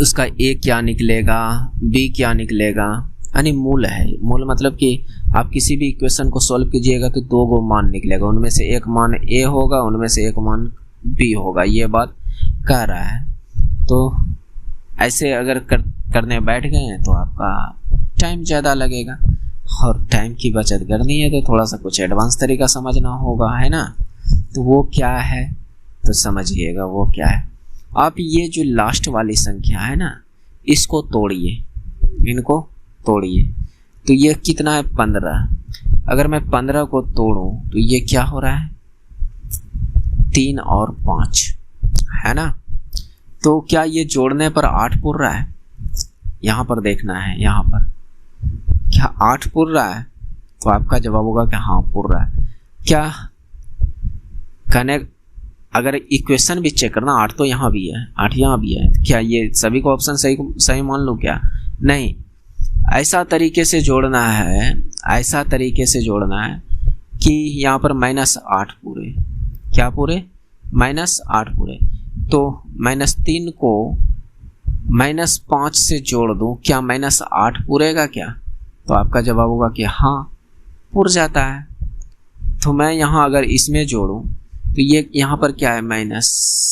उसका a क्या निकलेगा, b क्या निकलेगा यानी मूल है। मूल मतलब कि आप किसी भी इक्वेशन को सॉल्व कीजिएगा तो दो गो मान निकलेगा, उनमें से एक मान ए होगा, उनमें से एक मान बी होगा, ये बात कह रहा है। तो ऐसे अगर करने बैठ गए हैं तो आपका टाइम ज़्यादा लगेगा, और टाइम की बचत करनी है तो थोड़ा सा कुछ एडवांस तरीका समझना होगा, है ना। तो वो क्या है तो समझिएगा वो क्या है। आप ये जो लास्ट वाली संख्या है ना, इसको तोड़िए, इनको तोड़िए, तो ये कितना है 15। अगर मैं 15 को तोड़ूं तो ये क्या हो रहा है 3 और 5, है ना। तो क्या ये जोड़ने पर 8 पुर रहा है, यहाँ पर देखना है, यहाँ पर क्या 8 पुर रहा है, तो आपका जवाब होगा कि हाँ पुर रहा है। क्या कहने, अगर इक्वेशन भी चेक करना, 8 तो यहाँ भी है, 8 यहाँ भी है, क्या ये सभी को ऑप्शन सही मान लूँ क्या, नहीं। ऐसा तरीके से जोड़ना है, ऐसा तरीके से जोड़ना है कि यहाँ पर -8 पूरे, क्या पूरे -8 पूरे, तो -3 को -5 से जोड़ दूं, क्या -8 पूरेगा क्या, तो आपका जवाब होगा कि हाँ पूर जाता है। तो मैं यहाँ अगर इसमें जोड़ूं तो ये यहाँ पर क्या है माइनस,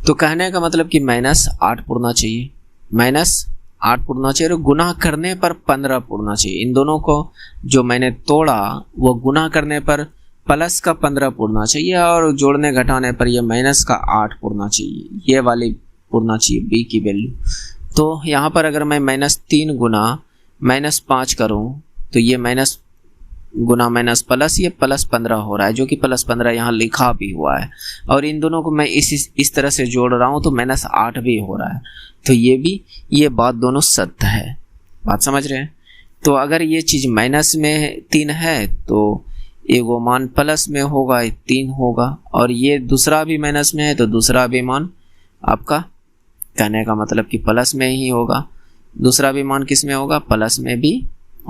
तो कहने का मतलब कि -8 पुरना चाहिए, -8 पुरना चाहिए, और गुना करने पर 15 पुरना चाहिए। इन दोनों को जो मैंने तोड़ा वो गुना करने पर प्लस का 15 पुरना चाहिए, और जोड़ने घटाने पर ये -8 पुरना चाहिए, ये वाली पुरना चाहिए बी की वैल्यू। तो यहाँ पर अगर मैं -3 गुना -5 करूँ तो ये माइनस गुना माइनस प्लस, ये +15 हो रहा है, जो कि +15 यहाँ लिखा भी हुआ है। और इन दोनों को मैं इस तरह से जोड़ रहा हूँ तो -8 भी हो रहा है। तो ये बात दोनों सत्य है, बात समझ रहे हैं। तो अगर ये चीज़ माइनस में 3 है तो एगो मान प्लस में होगा, 3 होगा, और ये दूसरा भी माइनस में है तो दूसरा भी मान आपका, कहने का मतलब कि प्लस में ही होगा, दूसरा भी मान किस में होगा, प्लस में भी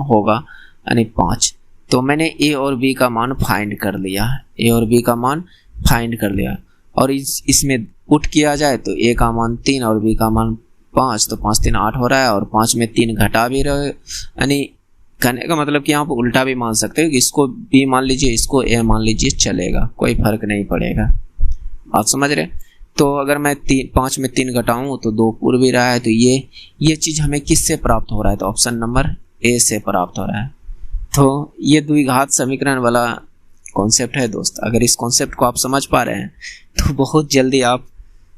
होगा, यानी 5। तो मैंने ए और बी का मान फाइंड कर लिया, ए और बी का मान फाइंड कर लिया, और इसमें पुट किया जाए तो ए का मान 3 और बी का मान 5, तो 5 3 8 हो रहा है, और 5 में 3 घटा भी रहे, यानी कहने का मतलब कि यहाँ पर उल्टा भी मान सकते हो कि इसको बी मान लीजिए, इसको ए मान लीजिए, चलेगा, कोई फर्क नहीं पड़ेगा, आप समझ रहे। तो अगर मैं 5 में 3 घटाऊँ तो 2 पूर भी रहा है, तो ये चीज़ हमें किससे प्राप्त हो रहा है, तो ऑप्शन नंबर ए से प्राप्त हो रहा है। तो ये द्विघात समीकरण वाला कॉन्सेप्ट है दोस्त। अगर इस कॉन्सेप्ट को आप समझ पा रहे हैं तो बहुत जल्दी आप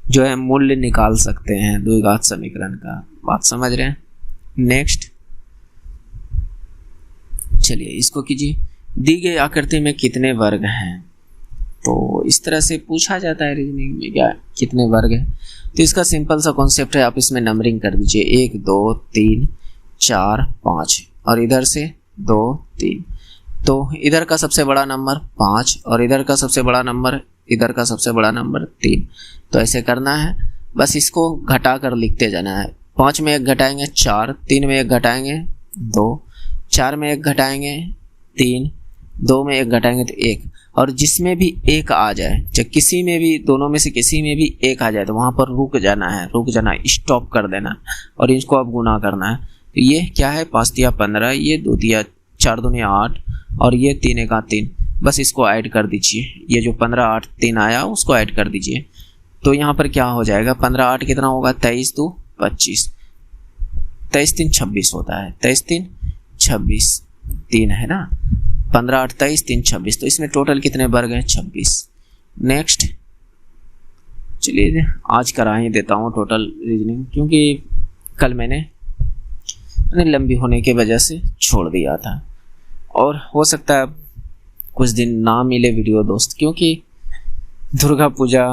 जो है मूल्य निकाल सकते हैं द्विघात समीकरण का, बात समझ रहे हैं। नेक्स्ट चलिए इसको कीजिए, दी गई आकृति में कितने वर्ग हैं, तो इस तरह से पूछा जाता है रीजनिंग में, क्या कितने वर्ग हैं। तो इसका सिंपल सा कॉन्सेप्ट है, आप इसमें नंबरिंग कर दीजिए 1 2 3 4 5, और इधर से 2 3, तो इधर का सबसे बड़ा नंबर 5, और इधर का सबसे बड़ा नंबर, इधर का सबसे बड़ा नंबर 3। तो ऐसे करना है, बस इसको घटा कर लिखते जाना है। 5 में 1 घटाएंगे 4, 3 में 1 घटाएंगे 2, 4 में 1 घटाएंगे 3, 2 में 1 घटाएंगे तो 1, और जिसमें भी 1 आ जाए, जब किसी में भी दोनों में से किसी में भी 1 आ जाए तो वहाँ पर रुक जाना है, स्टॉप कर देना, और इसको अब गुना करना है। तो ये क्या है 5 तिया 15, ये 2 तिया 4 दूनी 8, और ये 3 एका 3, बस इसको ऐड कर दीजिए, ये जो 15 8 3 आया उसको ऐड कर दीजिए। तो यहाँ पर क्या हो जाएगा 15 8 कितना होगा 23 2 25, 23 3 26 होता है, 23 3 26, 3 है ना, 15 8 23 3 26, तो इसमें टोटल कितने वर्ग हैं 26। नेक्स्ट चलिए आज करा ही देता हूँ टोटल रीजनिंग, क्योंकि कल मैंने लंबी होने की वजह से छोड़ दिया था, और हो सकता है कुछ दिन ना मिले वीडियो दोस्त, क्योंकि दुर्गा पूजा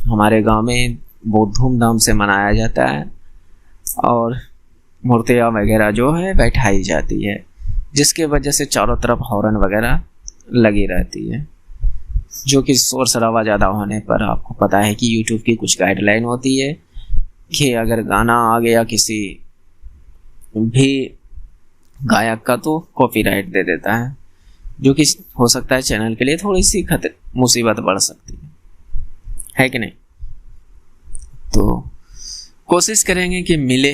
हमारे गांव में बहुत धूमधाम से मनाया जाता है, और मूर्तियाँ वगैरह जो है बैठाई जाती है, जिसके वजह से चारों तरफ हॉर्न वगैरह लगी रहती है, जो कि शोर शराबा ज़्यादा होने पर आपको पता है कि यूट्यूब की कुछ गाइडलाइन होती है कि अगर गाना आ गया किसी भी गायक का तो कॉपीराइट दे देता है, जो कि हो सकता है चैनल के लिए थोड़ी सी मुसीबत बढ़ सकती है कि नहीं। तो कोशिश करेंगे कि मिले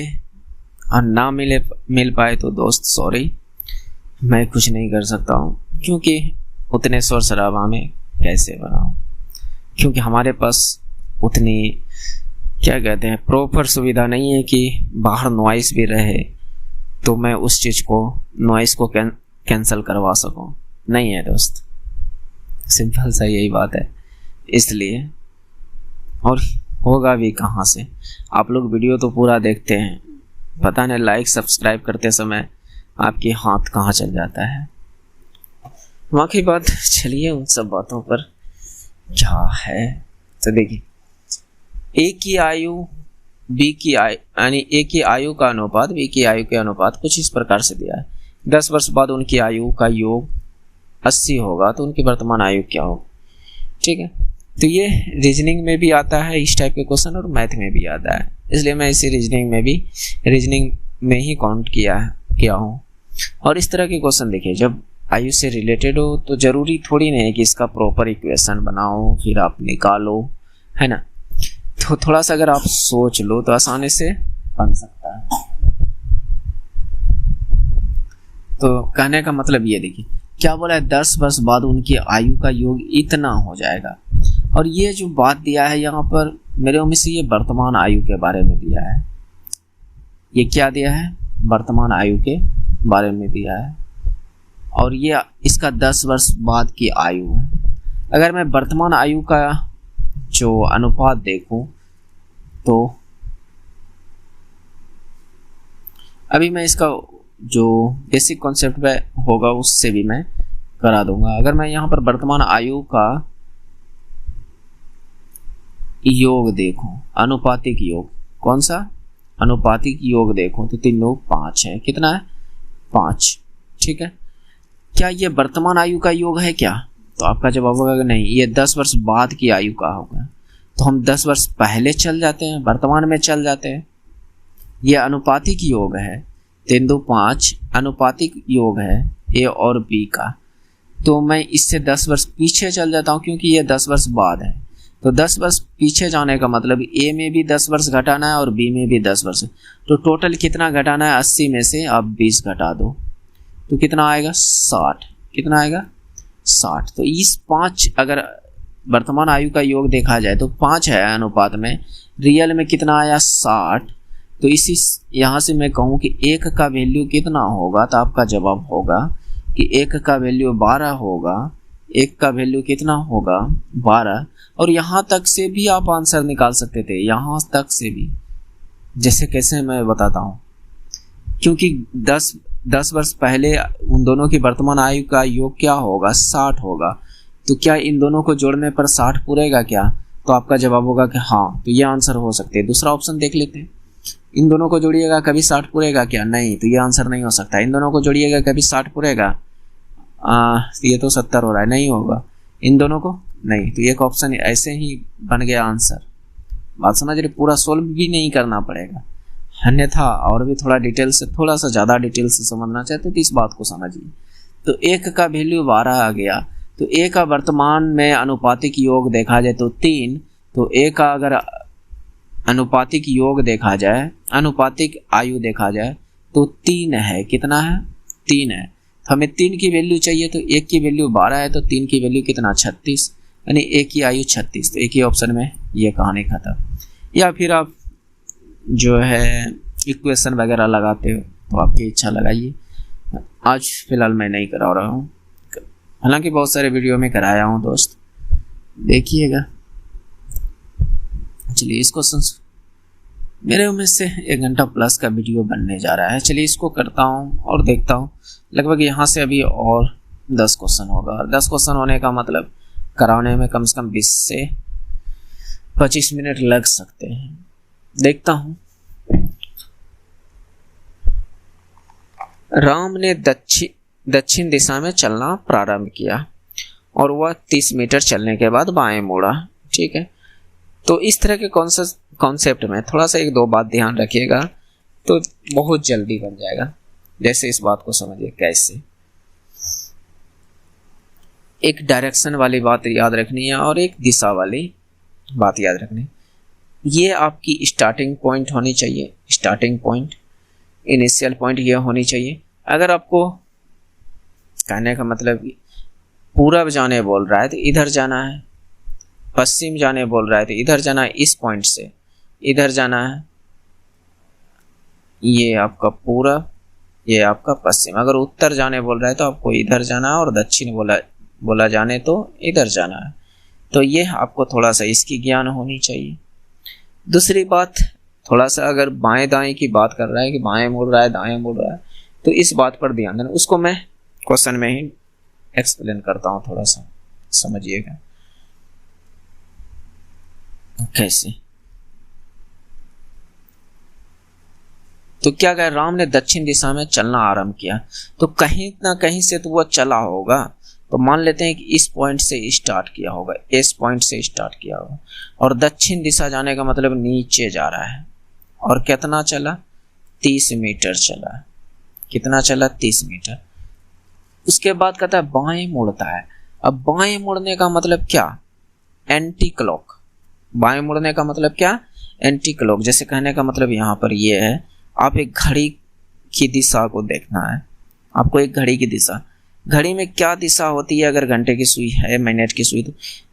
और ना मिल पाए तो दोस्त सॉरी, मैं कुछ नहीं कर सकता हूँ, क्योंकि उतने शोर शराबा में कैसे बनाऊँ, क्योंकि हमारे पास उतनी क्या कहते हैं प्रॉपर सुविधा नहीं है कि बाहर नॉइस भी रहे तो मैं उस चीज़ को नॉइस को कैंसिल करवा सकूं। नहीं है दोस्त, सिंपल सा यही बात है। इसलिए और होगा भी कहाँ से, आप लोग वीडियो तो पूरा देखते हैं, पता नहीं लाइक सब्सक्राइब करते समय आपके हाथ कहाँ चल जाता है। बाकी बात चलिए उन सब बातों पर क्या है। तो देखिए ए की आयु बी की आयु यानी ए की आयु का अनुपात बी की आयु के अनुपात कुछ इस प्रकार से दिया है। 10 वर्ष बाद उनकी आयु का योग 80 होगा तो उनकी वर्तमान आयु क्या होगी। ठीक है, तो ये रीजनिंग में भी आता है इस टाइप के क्वेश्चन और मैथ में भी आता है, इसलिए मैं इसी रीजनिंग में ही काउंट किया हूँ। और इस तरह के क्वेश्चन देखिए जब आयु से रिलेटेड हो तो जरूरी थोड़ी नहीं है कि इसका प्रॉपर इक्वेशन बनाओ फिर आप निकालो, है ना। तो थोड़ा सा अगर आप सोच लो तो आसानी से बन सकता है। तो कहने का मतलब ये देखिए क्या बोला है, 10 वर्ष बाद उनकी आयु का योग इतना हो जाएगा। और ये जो बात दिया है यहाँ पर मेरे उम्मीद से ये वर्तमान आयु के बारे में दिया है। ये क्या दिया है, वर्तमान आयु के बारे में दिया है और ये इसका 10 वर्ष बाद की आयु है। अगर मैं वर्तमान आयु का जो अनुपात देखूं तो अभी मैं इसका जो बेसिक कॉन्सेप्ट में होगा उससे भी मैं करा दूंगा। अगर मैं यहाँ पर वर्तमान आयु का योग देखूं, अनुपातिक योग, कौन सा अनुपातिक योग देखूं तो 3 लोग 5 है, कितना है 5। ठीक है, क्या ये वर्तमान आयु का योग है क्या, तो आपका जवाब होगा नहीं, ये 10 वर्ष बाद की आयु का होगा। तो हम 10 वर्ष पहले चल जाते हैं, वर्तमान में चल जाते हैं। ये अनुपातिक योग है, 3 2 5 अनुपातिक योग है ए और बी का। तो मैं इससे 10 वर्ष पीछे चल जाता हूँ क्योंकि ये 10 वर्ष बाद है। तो 10 वर्ष पीछे जाने का मतलब ए में भी 10 वर्ष घटाना है और बी में भी 10 वर्ष। तो टोटल कितना घटाना है, 80 में से आप 20 घटा दो तो कितना आएगा 60। कितना आएगा 60। तो इस 5 अगर वर्तमान आयु का योग देखा जाए तो 5 है अनुपात में, रियल में कितना आया 60। तो इसी यहाँ से मैं कहूँ कि 1 का वैल्यू कितना होगा, तो आपका जवाब होगा कि 1 का वैल्यू 12 होगा। 1 का वैल्यू कितना होगा 12। और यहाँ तक से भी आप आंसर निकाल सकते थे, यहाँ तक से भी, जैसे कैसे मैं बताता हूँ, क्योंकि 10 वर्ष पहले उन दोनों की वर्तमान आयु का योग क्या होगा 60 होगा। तो क्या इन दोनों को जोड़ने पर 60 पूरेगा क्या, तो आपका जवाब होगा कि हाँ, तो ये आंसर हो सकते हैं। दूसरा ऑप्शन देख लेते हैं, इन दोनों को जोड़िएगा कभी 60 पूरेगा क्या, नहीं, तो ये आंसर नहीं हो सकता। इन दोनों को जोड़िएगा कभी 60 पूरेगा, ये तो 70 हो रहा है, नहीं होगा। इन दोनों को नहीं, तो एक ऑप्शन ऐसे ही बन गया आंसर। बात समझ रहे, पूरा सोल्व भी नहीं करना पड़ेगा, अन्यथा और भी थोड़ा डिटेल से, थोड़ा सा ज़्यादा डिटेल से समझना चाहते तो इस बात को समझिए। तो 1 का वैल्यू 12 आ गया, तो 1 का वर्तमान में अनुपातिक योग देखा जाए तो 3। तो 1 का अगर अनुपातिक योग देखा जाए, अनुपातिक आयु देखा जाए तो 3 है। कितना है 3 है। तो हमें 3 की वैल्यू चाहिए, तो 1 की वैल्यू 12 है तो 3 की वैल्यू कितना 36, यानी 1 की आयु 36। तो एक ही ऑप्शन में ये कहानी खत्म। या फिर आप जो है इक्वेशन वगैरह लगाते हो तो आपकी इच्छा लगाइए, आज फिलहाल मैं नहीं करा रहा हूँ, हालांकि बहुत सारे वीडियो में कराया हूँ दोस्त, देखिएगा। चलिए इसको मेरे उम्मीद से 1 घंटा प्लस का वीडियो बनने जा रहा है। चलिए इसको करता हूँ और देखता हूँ, लगभग यहाँ से अभी और 10 क्वेश्चन होगा। और 10 क्वेश्चन होने का मतलब कराने में कम से कम 20 से 25 मिनट लग सकते हैं। देखता हूँ। राम ने दक्षिण दिशा में चलना प्रारंभ किया और वह 30 मीटर चलने के बाद बाएं मुड़ा। ठीक है, तो इस तरह के कॉन्सेप्ट में थोड़ा सा 1-2 बात ध्यान रखिएगा तो बहुत जल्दी बन जाएगा। जैसे इस बात को समझिए, कैसे एक डायरेक्शन वाली बात याद रखनी है और एक दिशा वाली बात याद रखनी। ये आपकी स्टार्टिंग पॉइंट होनी चाहिए, स्टार्टिंग पॉइंट। इनिशियल पॉइंट ये होनी चाहिए। अगर आपको कहने का मतलब पूरब जाने बोल रहा है तो इधर जाना है, पश्चिम जाने बोल रहा है तो इधर जाना है, इस पॉइंट से इधर जाना है। ये आपका पूरब, ये आपका पश्चिम। अगर उत्तर जाने बोल रहा है तो आपको इधर जाना है, और दक्षिण बोला जाने तो इधर जाना है। तो ये आपको थोड़ा सा इसकी ज्ञान होनी चाहिए। दूसरी बात, थोड़ा सा अगर बाएं दाएं की बात कर रहा है कि बाएं मुड़ रहा है दाएं मुड़ रहा है, तो इस बात पर ध्यान देना। उसको मैं क्वेश्चन में ही एक्सप्लेन करता हूं, थोड़ा सा समझिएगा कैसे। तो क्या कह, राम ने दक्षिण दिशा में चलना आरंभ किया, तो कहीं ना कहीं से तो वो चला होगा। तो मान लेते हैं कि इस पॉइंट से स्टार्ट किया होगा, इस पॉइंट से स्टार्ट किया होगा, और दक्षिण दिशा जाने का मतलब नीचे जा रहा है। और कितना चला, 30 मीटर चला। कितना चला, 30 मीटर। उसके बाद कहता है बाएं मुड़ता है। अब बाएं मुड़ने का मतलब क्या, एंटी क्लॉक। बाएं मुड़ने का मतलब क्या, एंटी क्लॉक। जैसे कहने का मतलब यहाँ पर ये है, आप एक घड़ी की दिशा को देखना है आपको, एक घड़ी की दिशा। घड़ी में क्या दिशा होती है, अगर घंटे की सुई है, मिनट की सुई,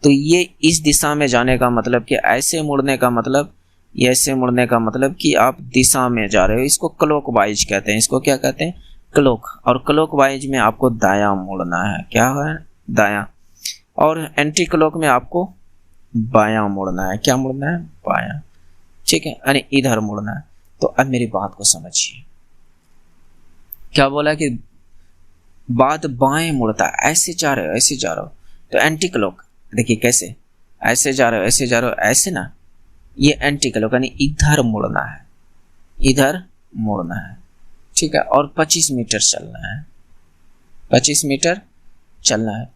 तो ये इस दिशा में जाने का मतलब कि ऐसे मुड़ने का मतलब, ऐसे मुड़ने का मतलब कि आप दिशा में जा रहे हो। इसको क्लॉकवाइज कहते हैं। इसको क्या कहते हैं, क्लॉक। और क्लॉकवाइज में आपको दायां मुड़ना है। क्या है, दायां। और एंटी क्लॉक में आपको बायां मुड़ना है। क्या मुड़ना है, बायां। ठीक है, यानी इधर मुड़ना है। तो अब मेरी बात को समझिए, क्या बोला कि बात बाएं मुड़ता है, ऐसे जा रहे हो, ऐसे जा रहे हो, तो एंटी क्लॉक। देखिए कैसे, ऐसे जा रहे हो, ऐसे जा रहे हो, ऐसे ना, ये एंटी क्लॉक, यानी इधर मुड़ना है, इधर मुड़ना है। ठीक है, और 25 मीटर चलना है, 25 मीटर चलना है।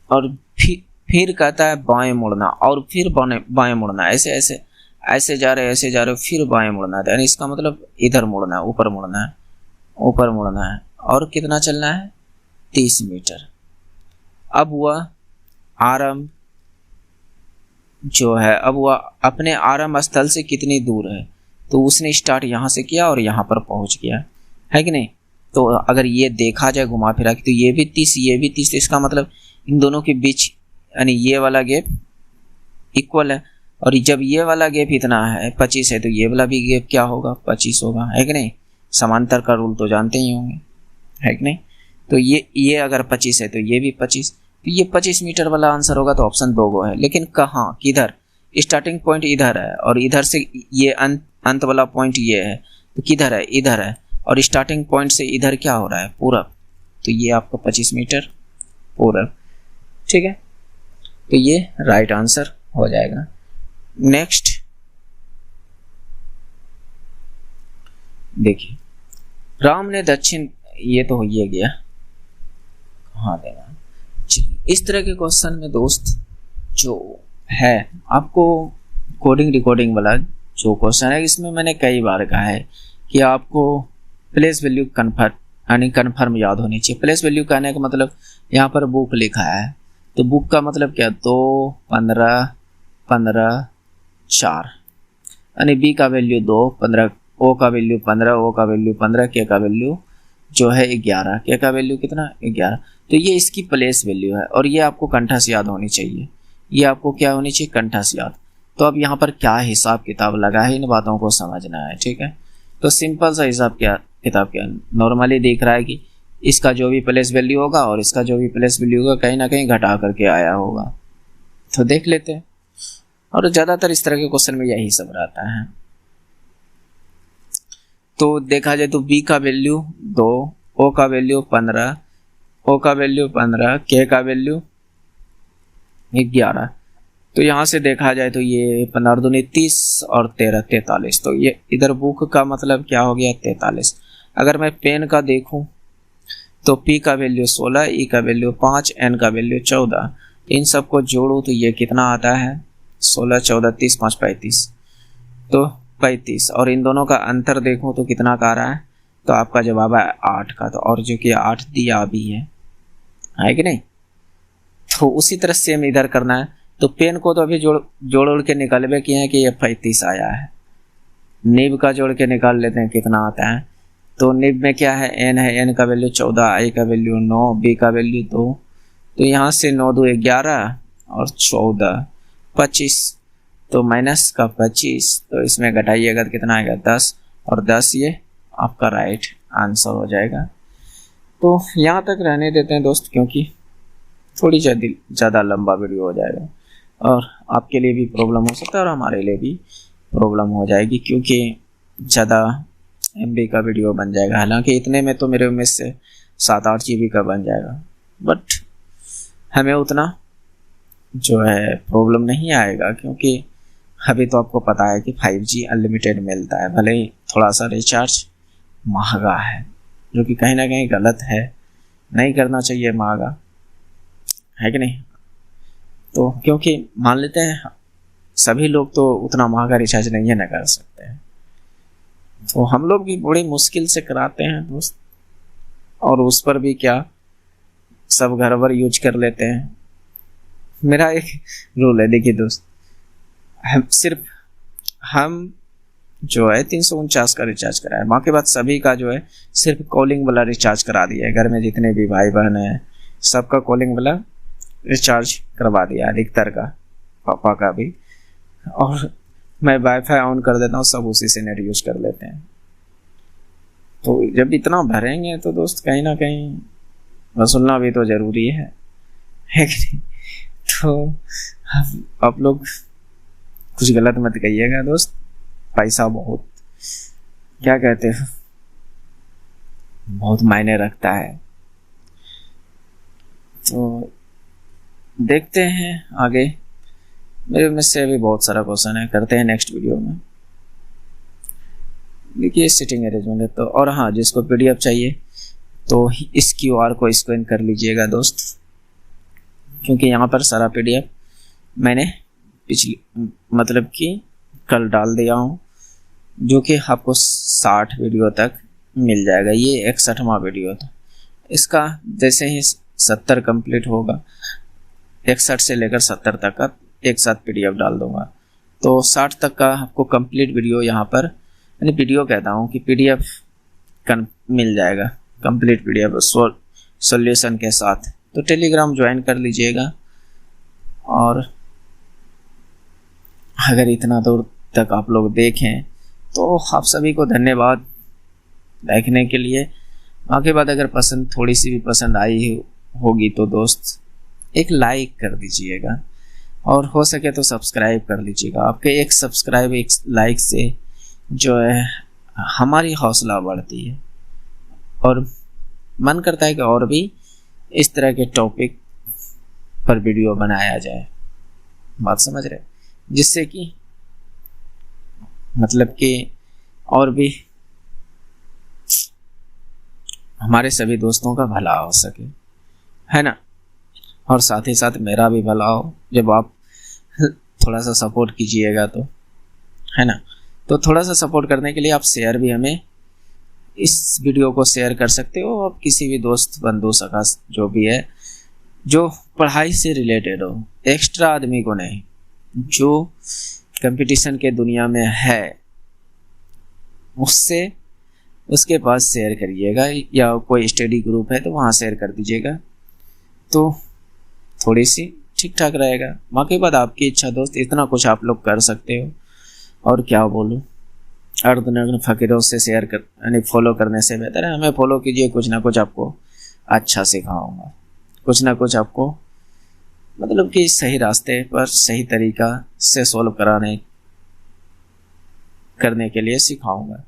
और फिर कहता है बाएं मुड़ना, और फिर बाएं मुड़ना, ऐसे ऐसे ऐसे जा रहे हो, ऐसे जा रहे हो, फिर बाएं मुड़ना है। यानी इसका मतलब इधर मुड़ना है, ऊपर मुड़ना है, ऊपर मुड़ना है। और कितना चलना है, 30 मीटर। अब वह आरंभ जो है, अब वह अपने आरंभ स्थल से कितनी दूर है, तो उसने स्टार्ट यहाँ से किया और यहाँ पर पहुँच गया, है कि नहीं। तो अगर ये देखा जाए घुमा फिरा के, तो ये भी 30, ये भी 30, तो इसका मतलब इन दोनों के बीच यानी ये वाला गैप इक्वल है। और जब ये वाला गैप इतना है 25 है, तो ये वाला भी गैप क्या होगा, 25 होगा, है कि नहीं। समांतर का रूल तो जानते ही होंगे, है कि नहीं। तो ये अगर 25 है तो ये भी 25, तो ये 25 मीटर वाला आंसर होगा। तो ऑप्शन 2 गो है। लेकिन कहाँ, किधर, स्टार्टिंग पॉइंट इधर है, और इधर से ये अंत वाला पॉइंट ये है, तो किधर है, इधर है। और स्टार्टिंग पॉइंट से इधर क्या हो रहा है, पूरब। तो ये आपका 25 मीटर पूरब। ठीक है, तो ये राइट आंसर हो जाएगा। नेक्स्ट देखिए, राम ने दक्षिण, ये तो हो ही गया, कहाँ देना। इस तरह के क्वेश्चन में दोस्त जो है, आपको कोडिंग रिकॉर्डिंग वाला जो क्वेश्चन है, इसमें मैंने कई बार कहा है कि आपको प्लेस वैल्यू कन्फर्म याद होनी चाहिए। प्लेस वैल्यू कहने का मतलब, यहाँ पर बुक लिखा है, तो बुक का मतलब क्या, 2, 15, 15, 4, यानी बी का वैल्यू 2, 15, ओ का वैल्यू 15, ओ का वैल्यू 15, के का वैल्यू जो है 11, के का वैल्यू कितना, 11। तो ये इसकी प्लेस वैल्यू है, और ये आपको कंठस्थ याद होनी चाहिए। ये आपको क्या होनी चाहिए, कंठस्थ याद। तो अब यहाँ पर क्या हिसाब किताब लगा है, इन बातों को समझना है। ठीक है, तो सिंपल सा हिसाब किताब क्या, नॉर्मली देख रहा है कि इसका जो भी प्लेस वैल्यू होगा और इसका जो भी प्लेस वैल्यू होगा, कहीं ना कहीं घटा करके आया होगा। तो देख लेते हैं, और ज़्यादातर इस तरह के क्वेश्चन में यही सब रहता है। तो देखा जाए तो बी का वैल्यू 2, ओ का वैल्यू 15, ओ का वैल्यू 15, के का वैल्यू 11। तो यहाँ से देखा जाए तो ये 15 दूनी 30 और 13 43। तो ये इधर बुक का मतलब क्या हो गया, 43। अगर मैं पेन का देखूं तो P का वैल्यू 16, E का वैल्यू 5, N का वैल्यू 14। इन सबको जोड़ूं तो ये कितना आता है, 16, 14, 30, 5, 35, तो 35। और इन दोनों का अंतर देखूं तो कितना का आ रहा है, तो आपका जवाब है 8 का। तो और जो कि 8 दिया भी है कि नहीं। तो उसी तरह से हम इधर करना है। तो पेन को तो अभी जोड़ के निकाले किए हैं कि ये 35 आया है। नीब का जोड़ के निकाल लेते हैं कितना आता है, तो निब में क्या है, n है, n का वैल्यू 14, i का वैल्यू 9, b का वैल्यू 2। तो यहाँ से 9 2 11 और 14 25, तो माइनस का 25, तो इसमें घटाइएगा तो कितना आएगा 10, और 10 ये आपका राइट आंसर हो जाएगा। तो यहाँ तक रहने देते हैं दोस्त, क्योंकि थोड़ी ज़्यादा लंबा वीडियो हो जाएगा और आपके लिए भी प्रॉब्लम हो सकता है और हमारे लिए भी प्रॉब्लम हो जाएगी, क्योंकि ज़्यादा MB का वीडियो बन जाएगा। हालांकि इतने में तो मेरे उम्मीद से 7-8 GB का बन जाएगा, बट हमें उतना जो है प्रॉब्लम नहीं आएगा, क्योंकि अभी तो आपको पता है कि 5G अनलिमिटेड मिलता है। भले ही थोड़ा सा रिचार्ज महंगा है, जो कि कहीं ना कहीं गलत है, नहीं करना चाहिए महंगा, है कि नहीं। तो क्योंकि मान लेते हैं सभी लोग तो उतना महंगा रिचार्ज नहीं है ना कर सकते हैं, तो हम लोग भी बड़ी मुश्किल से कराते हैं दोस्त, और उस पर भी क्या सब घर भर यूज कर लेते हैं। मेरा एक रूल है, देखिए दोस्त, हम जो है 349 का रिचार्ज कराए, बाकी बात सभी का जो है सिर्फ कॉलिंग वाला रिचार्ज करा दिया है। घर में जितने भी भाई बहन हैं सबका कॉलिंग वाला रिचार्ज करवा दिया, अधिकतर का, पापा का भी, और मैं वाईफाई ऑन कर देता हूँ, सब उसी से नेट यूज कर लेते हैं। तो जब इतना भरेंगे तो दोस्त कहीं ना कहीं वसूलना भी तो जरूरी है कि नहीं। तो आप लोग कुछ गलत मत कहिएगा दोस्त, पैसा बहुत क्या कहते हैं, बहुत मायने रखता है। तो देखते हैं आगे, मेरे में से भी बहुत सारा क्वेश्चन है, करते हैं नेक्स्ट वीडियो में। देखिए सिटिंग अरेंजमेंट है तो, और हाँ, जिसको PDF चाहिए तो इस QR को स्कैन कर लीजिएगा दोस्त, क्योंकि यहाँ पर सारा PDF मैंने पिछली मतलब कि कल डाल दिया हूँ, जो कि आपको 60 वीडियो तक मिल जाएगा। ये 61वां वीडियो था, इसका जैसे ही 70 कंप्लीट होगा, 61 से लेकर 70 तक का एक साथ PDF डाल दूंगा, तो 60 तक का आपको कंप्लीट वीडियो यहाँ पर, यानी वीडियो कहता हूँ कि PDF मिल जाएगा, कंप्लीट PDF सॉल्यूशन के साथ। तो टेलीग्राम ज्वाइन कर लीजिएगा, और अगर इतना दूर तक आप लोग देखें तो आप सभी को धन्यवाद देखने के लिए। आगे बाद अगर पसंद, थोड़ी सी भी पसंद आई होगी तो दोस्त एक लाइक कर दीजिएगा, और हो सके तो सब्सक्राइब कर लीजिएगा। आपके एक सब्सक्राइब, एक लाइक से जो है हमारी हौसला बढ़ती है, और मन करता है कि और भी इस तरह के टॉपिक पर वीडियो बनाया जाए, बात समझ रहे, जिससे कि मतलब कि और भी हमारे सभी दोस्तों का भला हो सके, है ना, और साथ ही साथ मेरा भी भला हो जब आप थोड़ा सा सपोर्ट कीजिएगा तो, है ना। तो थोड़ा सा सपोर्ट करने के लिए आप शेयर भी, हमें इस वीडियो को शेयर कर सकते हो, आप किसी भी दोस्त, बंधु, सखा जो भी है, जो पढ़ाई से रिलेटेड हो, एक्स्ट्रा आदमी को नहीं, जो कंपटीशन के दुनिया में है उससे, उसके पास शेयर करिएगा, या कोई स्टडी ग्रुप है तो वहाँ शेयर कर दीजिएगा, तो थोड़ी सी ठीक ठाक रहेगा। बाकी बात आपकी इच्छा दोस्त, इतना कुछ आप लोग कर सकते हो, और क्या बोलूँ, अर्धनग्न फकीरों से शेयर कर, यानी फॉलो करने से बेहतर है हमें फॉलो कीजिए, कुछ ना कुछ आपको अच्छा सिखाऊंगा, कुछ ना कुछ आपको मतलब कि सही रास्ते पर सही तरीका से सॉल्व करने के लिए सिखाऊंगा।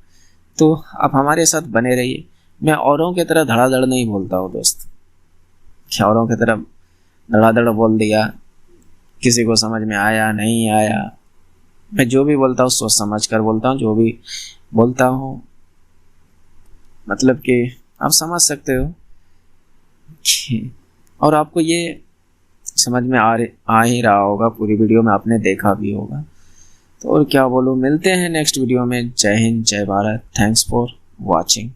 तो आप हमारे साथ बने रहिए। मैं औरों की तरह धड़ाधड़ नहीं बोलता हूँ दोस्त, क्या औरों की तरह धड़ाधड़ बोल दिया, किसी को समझ में आया नहीं आया, मैं जो भी बोलता हूँ सोच समझ कर बोलता हूँ, जो भी बोलता हूँ मतलब कि आप समझ सकते हो, और आपको ये समझ में आ ही रहा होगा, पूरी वीडियो में आपने देखा भी होगा। तो और क्या बोलूँ, मिलते हैं नेक्स्ट वीडियो में। जय हिंद, जय भारत, थैंक्स फॉर वॉचिंग।